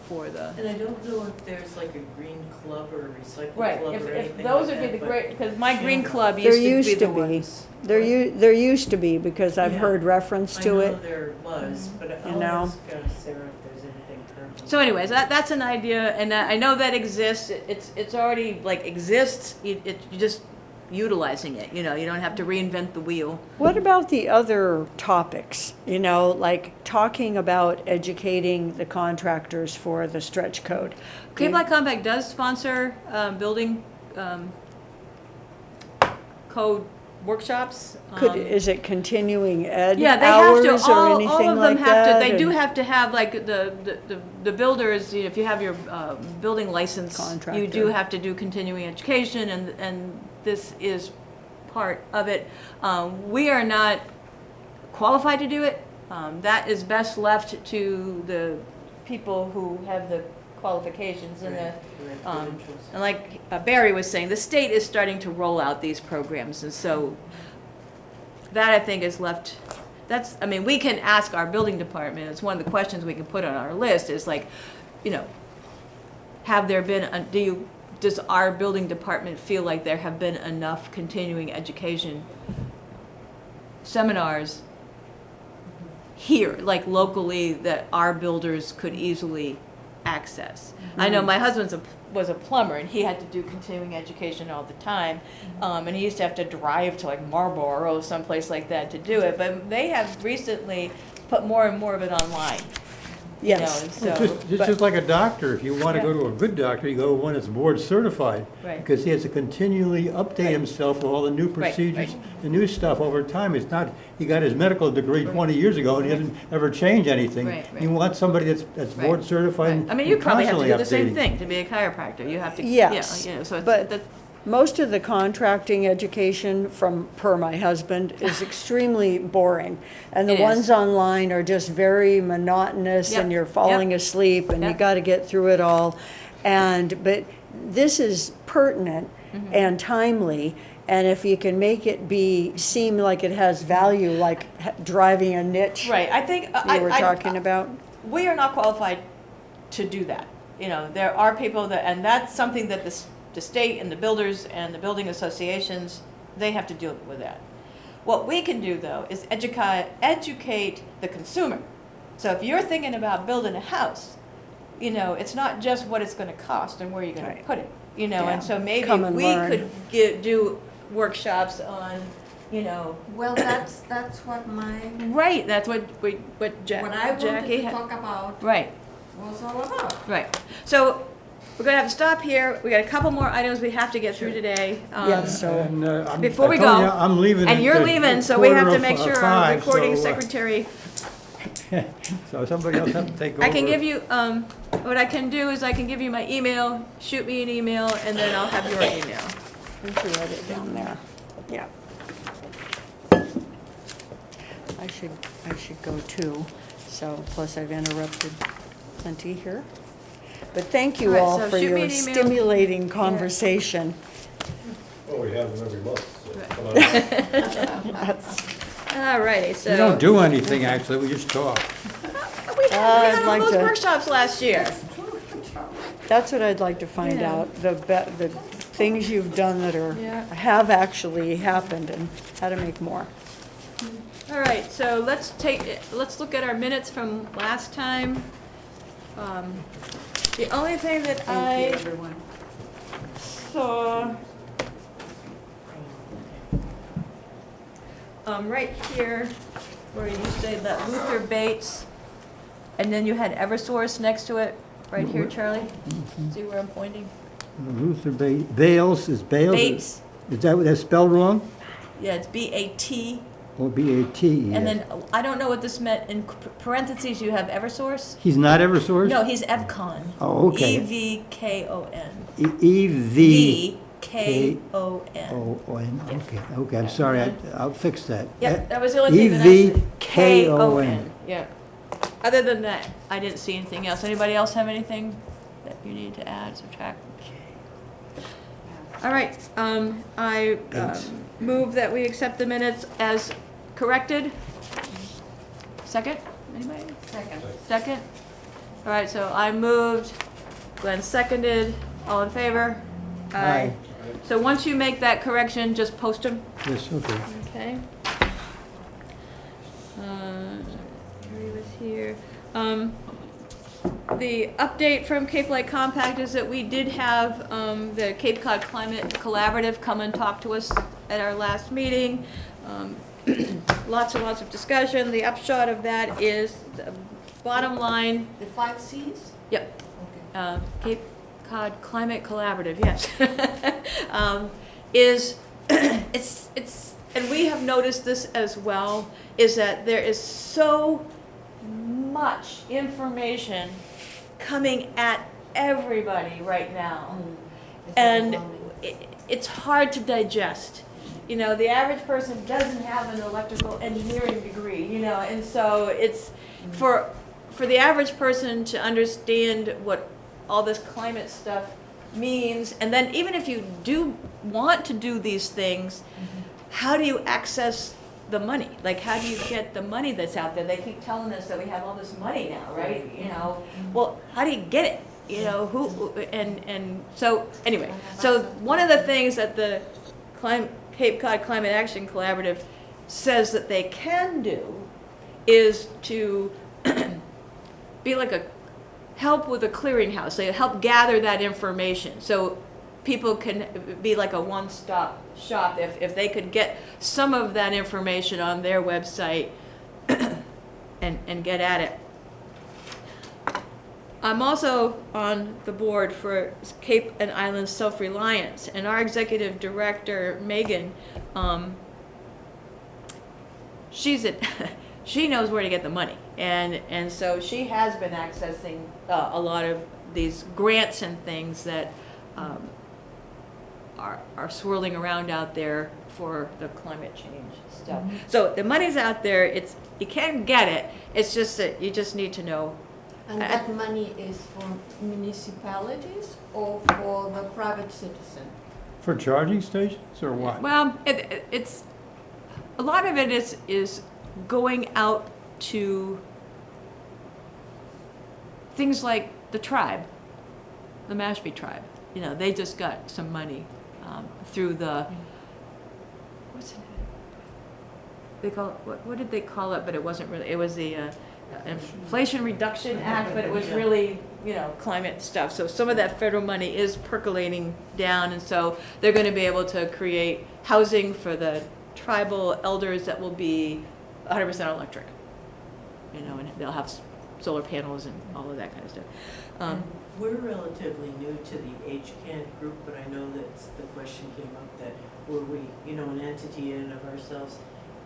for the. And I don't know if there's like a green club or a recycle Right, club if or anything those like would be that, the but- great, because my green Yeah. club There used to be used the to be. ones. There used to be, because I've Yeah. heard reference I to know it. there was, but You I'll know. ask Sarah if there's anything currently. So anyways, that's an idea, and I know that exists, it's already, exists, you're just utilizing it, you don't have to reinvent the wheel. What about the other topics? Like talking about educating the contractors for the stretch code. Cape Light Compact does sponsor building code workshops. Is it continuing ed Yeah, they have to, hours or all anything of them like have that? to, they do And- have to have, the builders, if you have your building license, you Contractor. do have to do continuing education, and this is part of it. We are not qualified to do it. That is best left to the people who have the qualifications and the, Right, credentials. and like Barry was saying, the state is starting to roll out these programs, and so that I think is left, we can ask our building department, it's one of the questions we can put on our list, is have there been, does our building department feel like there have been enough continuing education seminars here, locally, that our builders could easily access? I know my husband was a plumber, and he had to do continuing education all the time, and he used to have to drive to Marlboro, someplace like that, to do it, but they have recently put more and more of it online. Yes. It's just like a doctor. If you want to go to a good doctor, you go to one that's board certified. Right. Because he has to continually update himself with all the new procedures, the new stuff over time. It's not, he got his medical degree 20 years ago and he doesn't ever change anything. Right, right. You want somebody that's Right, board certified Right. You and probably have to constantly do the same updating. thing to be a chiropractor. You have to, Yes, so but- that's, Most of the contracting education per my husband is extremely boring. And the It is. ones online are just very monotonous and Yep, you're falling yep, asleep and you yep. gotta get through it all. But this is pertinent Mm-hmm. and timely. And if you can make it seem like it has value, like driving a niche right, I think, you were talking about. we are not qualified to do that. There are people that, and that's something that the state and the builders and the building associations, they have to deal with that. What we can do, though, is educate the consumer. So if you're thinking about building a house, it's not just what it's going to cost and where you're going Right. to put it. Yeah. And so maybe Come and we learn. could do workshops on, Well, that's what right. That's what what I wanted Jackie to had. talk about Right. was all about. Right. So we're going to have to stop here. We got a couple more items we have to get through today. Yes, so And, Before we I told go, you, I'm leaving. And at you're the leaving, so we have to quarter make of sure our 5, recording so, secretary. So somebody else have to take over. I can give you, what I can do is I can give you my email, shoot me an email, and then I'll have your email. you should write it down there. Yeah. I should go too, so plus I've interrupted plenty here. But thank you All right, all so for shoot me your an email. stimulating conversation. Well, we have them every month, so come on. All righty, so. We don't do anything, actually, we just talk. We had I'd all like those to- workshops last year. That's what I'd like to find Yeah. out, the things you've done that Yeah. have actually happened and how to make more. All right, so let's look at our minutes from last time. The only thing that Thank you, I everyone. saw, right here, where you say that Luther Bates, and then you had Eversource next to it, right here, Charlie? See where I'm pointing? Luther Bales is Bales? Bates, Is that what that's spelled wrong? yeah, it's B-A-T-E-S. Oh, B-A-T-E-S. And then, I don't know what this meant, in parentheses, you have Eversource? He's not Eversource? No, he's Evcon. Oh, okay. E-V-K-O-N. E-V-K-O-N. V-K-O-N. Okay, I'm sorry, I'll fix that. Yep, that was the only thing that I said. E-V-K-O-N. Yeah. Other than that, I didn't see anything else. Anybody else have anything that you need to add, subtract? All right, I Thanks. move that we accept the minutes as corrected. Second, anybody? Second. Second? All right, so I moved, Glenn seconded, all in favor? Aye. So once you make that correction, just post them, Yes, okay. okay? Gary was here. The update from Cape Light Compact is that we did have the Cape Cod Climate Collaborative come and talk to us at our last meeting. Lots and lots of discussion. The upshot of that is, the bottom line, The 5 Cs? yep, Okay. Cape Cod Climate Collaborative, yes. Is, it's, and we have noticed this as well, is that there is so much information coming at everybody right now. It's And overwhelming. it's hard to digest. You know, the average person doesn't have an electrical engineering degree, you know, and so it's, for the average person to understand what all this climate stuff means, and then even if you do want to do these things, how do you access the money? Like, how do you get the money that's out there? They keep telling us that we have all this money now, right? You know, well, how do you get it? You know, who, and so, anyway, so one of the things that the Cape Cod Climate Action Collaborative says that they can do is to be like a, help with a clearinghouse. They help gather that information. So people can be like a one-stop shop if they could get some of that information on their website and get at it. I'm also on the board for Cape and Islands Self-Reliance, and our executive director, Megan, she knows where to get the money, and so she has been accessing a lot of these grants and things that are swirling around out there for the climate change stuff. So the money's out there. You can get it. It's just that you just need to know. And that money is for municipalities or for the private citizen? For charging stations or what? Well, it's a lot of it is going out to things like the tribe, the Mashpee tribe. You know, they just got some money through the, what's it? They call it, what did they call it? But it wasn't really. It was the Inflation Reduction Act, but it was really, you know, climate stuff. So some of that federal money is percolating down, and so they're going to be able to create housing for the tribal elders that will be 100% electric. You know, and they'll have solar panels and all of that kind of stuff. And we're relatively new to the HCAN group, but I know that the question came up that were we, you know, an entity in and of ourselves.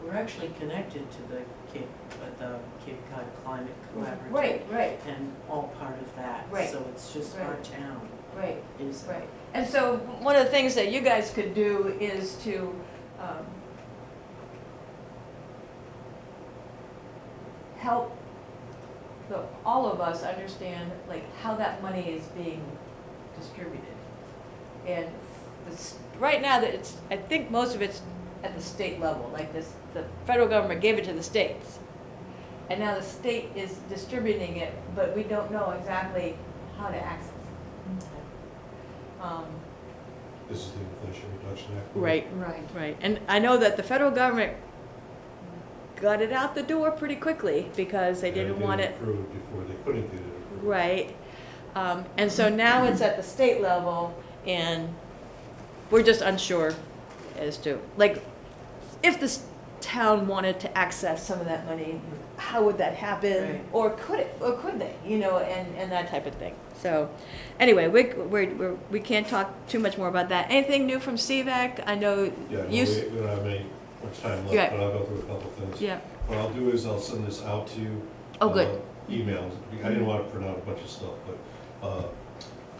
We're actually connected to the Cape Cod Climate Collaborative. Right. And all part of that. Right. So it's just our Right. town Right. is. Right. And so one of the things that you guys could do is to help all of us understand like how that money is being distributed. And right now, that I think most of it's at the state level. Like the federal government gave it to the states, and now the state is distributing it, but we don't know exactly how to access it. This is the Inflation Reduction Act. Right. Right. Right, and I know that the federal government got it out the door pretty quickly because they didn't want it. Approved before they couldn't get it approved. Right, and so now it's at the state level, and we're just unsure as to, like, if this town wanted to access some of that money, how would that happen? Right. Or could they, you know, and that type of thing. So, anyway, we can't talk too much more about that. Anything new from CVAC? I know Yeah, no, you, we don't have any much time Yeah. left, but I'll go through a couple things. Yeah. What I'll do is I'll send this out to you. Oh, good. Emails. I didn't want to print out a bunch of stuff, but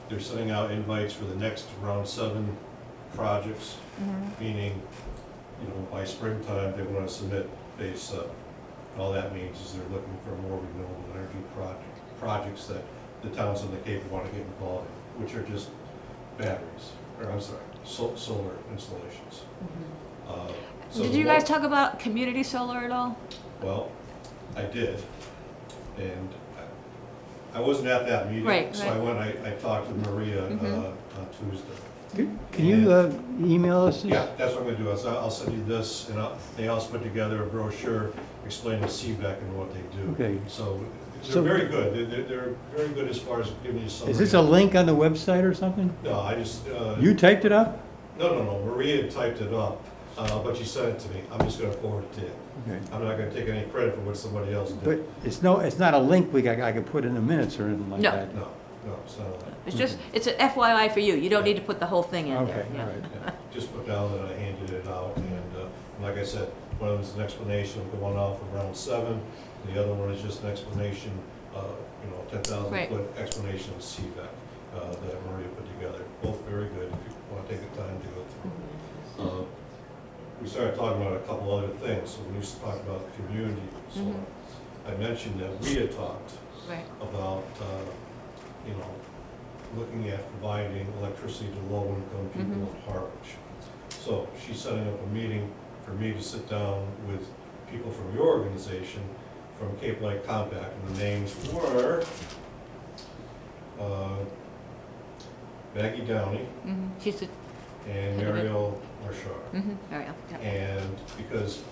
they're sending out invites for the next round 7 projects, meaning, you know, by springtime, they want to submit phase 7. All that means is they're looking for more renewable energy projects that the towns in the Cape want to get involved in, which are just batteries, or I'm sorry, solar installations. So Did the you guys one- talk about community solar at all? Well, I did, and I wasn't at that meeting. Right, So right. I went, I talked to Maria on Tuesday. Can you email us? this? Yeah, that's what I'm gonna do, I'll send you this, and they also put together a brochure explaining CVAC and what they do. Okay. So they're So- very good, they're very good as far as giving you some. Is this a link on the website or something? No, I just. You typed it up? No, Maria typed it up, but she sent it to me, I'm just gonna forward it to you. Okay. I'm not gonna take any credit for what somebody else did. But it's not a link I could put in the minutes or anything like No. that? No, it's not. It's just, it's an FYI for you. You don't need to put the whole thing in there. Okay, Yeah. all right. Yeah, just put down that I handed it out, and like I said, one of them is an explanation of going off of round 7, the other one is just an explanation, 10,000 Right. foot explanation of CVAC that Maria put together. Both very good, if you want to take the time to go through. We started talking about a couple other things, so when we talked about community solar, I mentioned that we had talked Right. about, looking at providing electricity to low-income people in Harwich. So she's setting up a meeting for me to sit down with people from your organization, from Cape Light Compact, and the names were Maggie Downey She's the, and Head of it. Mariel Marshall. Ariel, yeah. And because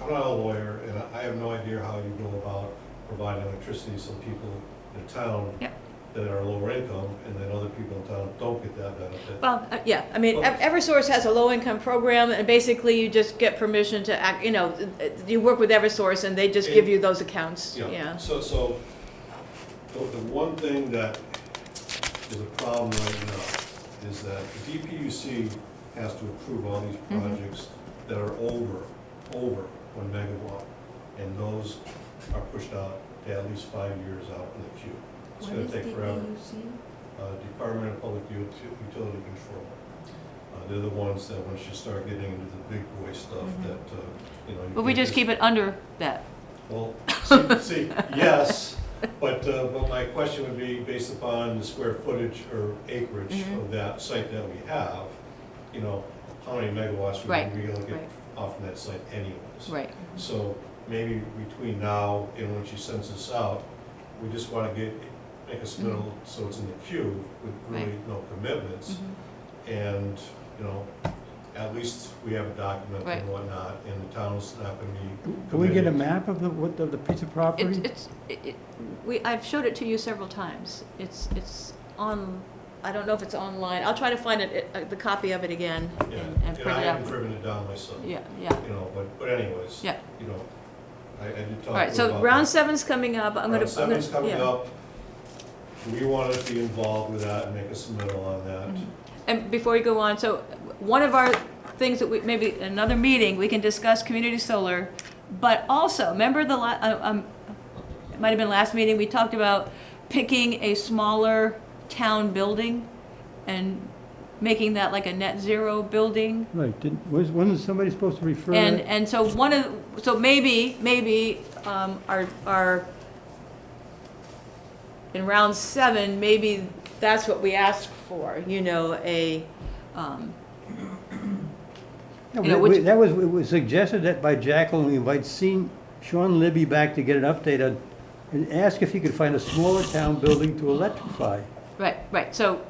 I'm not a lawyer, and I have no idea how you go about providing electricity to some people in town Yep. that are lower income, and then other people in town don't get that benefit. Well, yeah, I mean, Well- Eversource has a low-income program, and basically you just get permission to act, you work with Eversource, and they just give you those accounts, yeah. So the one thing that is a problem right now is that the DPUC has to approve all these projects that are over 1 megawatt, and those are pushed out to at least 5 years out in the queue. It's gonna take forever. Department of Public Utility Control. They're the ones that once you start getting into the big boy stuff that, you But we can just keep it under that. Well, see, yes, but my question would be based upon the square footage or acreage of that site that we have, how many megawatts Right, we gonna get right. off from that site anyways. Right. So maybe between now and when she sends this out, we just wanna make a submittal so it's in the queue with really Right. no commitments. And, at least we have a document Right. and whatnot, and the town's not gonna be. Can we get a committed. map of the piece of property? I've showed it to you several times. It's on, I don't know if it's online. I'll try to find the copy of it again Yeah, and and print I it haven't out. driven it down myself. Yeah, yeah. But anyways. Yeah. I did talk All right, to her so about round that. 7's coming up. I'm gonna. Round 7's coming yeah. up. We want to be involved with that and make a submittal on that. And before you go on, so one of our things that we, maybe another meeting, we can discuss community solar, but also, remember it might have been last meeting, we talked about picking a smaller town building and making that like a net zero building. Right, wasn't somebody supposed to refer And, that? and so so maybe, our, in round 7, maybe that's what we ask for, a, No, you know, which- it was suggested that by Jacqueline, we invite Sean Libby back to get an update on, and ask if he could find a smaller town building to electrify. right, so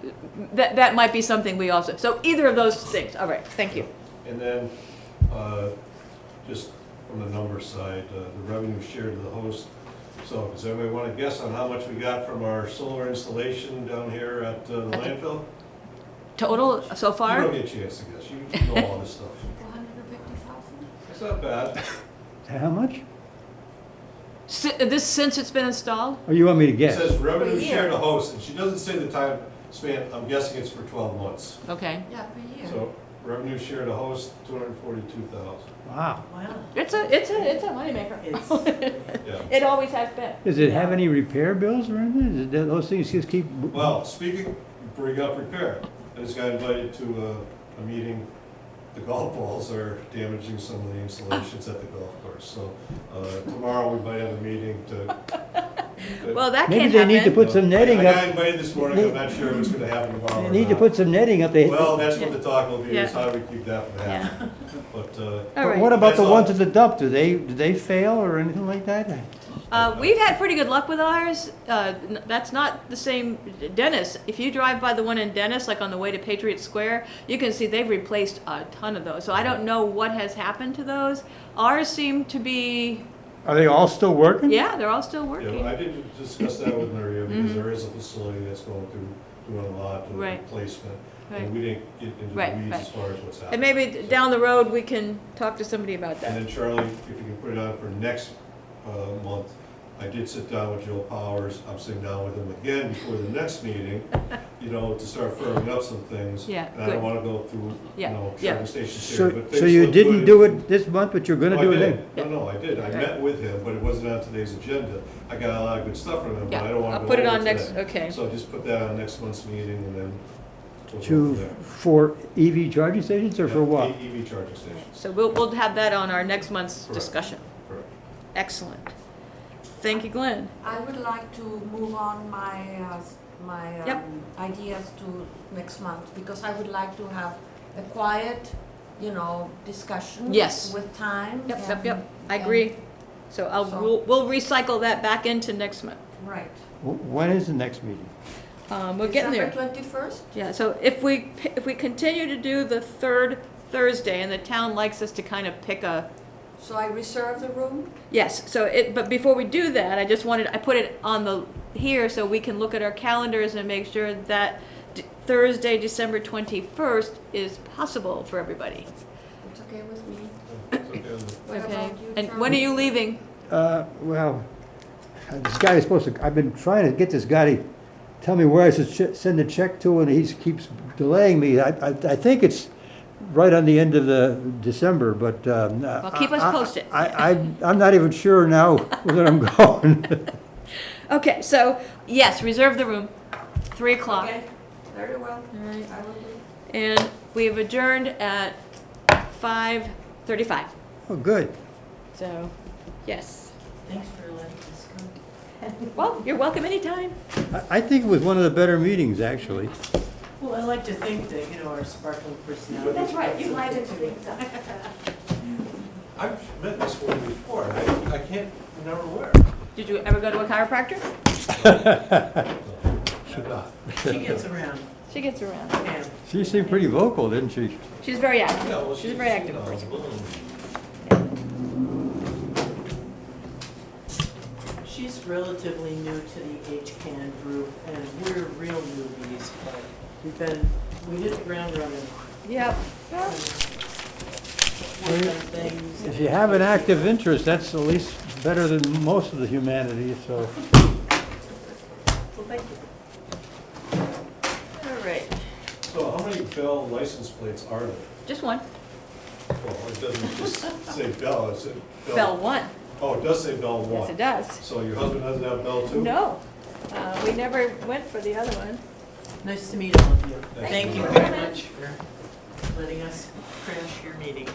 that might be something we also, so either of those things, all right, thank you. And then, just from the numbers side, the revenue shared to the host. So does anybody want to guess on how much we got from our solar installation down here at the landfill? Total so You far? don't get a chance to guess, you know all this stuff. 150,000? It's not bad. How much? This, since it's been installed? Or you want me to It guess? says revenue Per year. shared to host, and she doesn't say the time span, I'm guessing it's for 12 months. Okay, Yeah, per year. So Revenue share to host, 242,000. Wow. Wow. It's a moneymaker. It's, Yeah. It always has been. Does it have Yeah. any repair bills or anything? Is it, those things just keep? Well, speaking, bring up repair, I just got invited to a meeting. The golf balls are damaging some of the installations at the golf course, so tomorrow we might have a meeting to. Well, that Maybe can't they need to happen. put some netting I got up. invited this morning, I'm not sure what's gonna happen tomorrow They or need to not. put some netting up. They, Well, that's what the talk will be, is Yeah. how do we keep that from Yeah. happening? But, All but right. what about the That's all. ones at the dump? Do they fail or anything like that? We've had pretty good luck with ours. That's not the same. Dennis, if you drive by the one in Dennis, like on the way to Patriot Square, you can see they've replaced a ton of those. So I don't know what has happened to those. Ours seem to be, Are they all still working? yeah, they're all still yeah, working. I did discuss that with Maria, because there is a facility that's going through doing a lot of Mm-hmm. Right. replacement. Right. And we didn't get into Right, the weeds right. as far as what's And happening. maybe down the road, we can talk to somebody about And that. then Charlie, if you can put it on for next month, I did sit down with Joe Powers, I'm sitting down with him again before the next meeting, to start firming up some things. Yeah, And I good. don't wanna go through, Yeah, yeah. charging stations So, here, but so things you look didn't good. do it this month, but you're gonna No, I do it did. then? No, I did, I Right. met with him, but it wasn't on today's agenda. I got a lot of good stuff from him, but I Yeah, don't wanna I'll go put it over on next, today. okay. So just put that on next month's meeting, and then we'll go To, from there. for EV charging stations or for Yeah, what? EV charging stations, So we'll have that on our next month's Correct. discussion. correct. Excellent. Thank you, Glenn. I would like to move on my Yep. ideas to next month, because I would like to have a quiet, discussion. Yes. With time. Yep. I agree. So So- we'll recycle that back into next month. Right. When is the next meeting? We're getting there. December 21st? Yeah, so if we continue to do the third Thursday, and the town likes us to kind of pick a, So I reserve the room? yes, but before we do that, I put it on here so we can look at our calendars and make sure that Thursday, December 21st is possible for everybody. It's okay with me. It's okay with me. What Okay. about you, And Charlie? when are you leaving? Well, this guy is supposed to, I've been trying to get this guy to tell me where I should send the check to, and he keeps delaying me. I think it's right on the end of the December, but. Well, keep us posted. I'm not even sure now whether I'm going. Okay, so, yes, reserve the room, 3 o'clock. Okay, very well. All right. I will do. And we have adjourned at 5:35. Oh, good. So, yes. thanks for letting us come. Well, you're welcome anytime. I think it was one of the better meetings, actually. Well, I like to think that, our sparkling personality. That's right, you brings like it something to to think so. I've met this woman before, and I can't remember where. Did you ever go to a chiropractor? Should not. She gets around, She gets around. Pam. She seemed pretty vocal, didn't she? She's very active. Yeah, well, She's a very active person. She's relatively new to the HCAN group, and we're real newbies, but we hit the ground running. Yep. and worked on things. If you have an active interest, that's at least better than most of the humanity, so. Well, thank you. All right. So how many Bell license plates are there? Just one. Well, it doesn't just say Bell, it says Bell. Bell one. Oh, it does say Bell Yes, 1. it does. So your husband doesn't have Bell 2? No. We never went for the other one. Nice to meet all of you. Thank Thank you you very very much for letting us crash your meeting.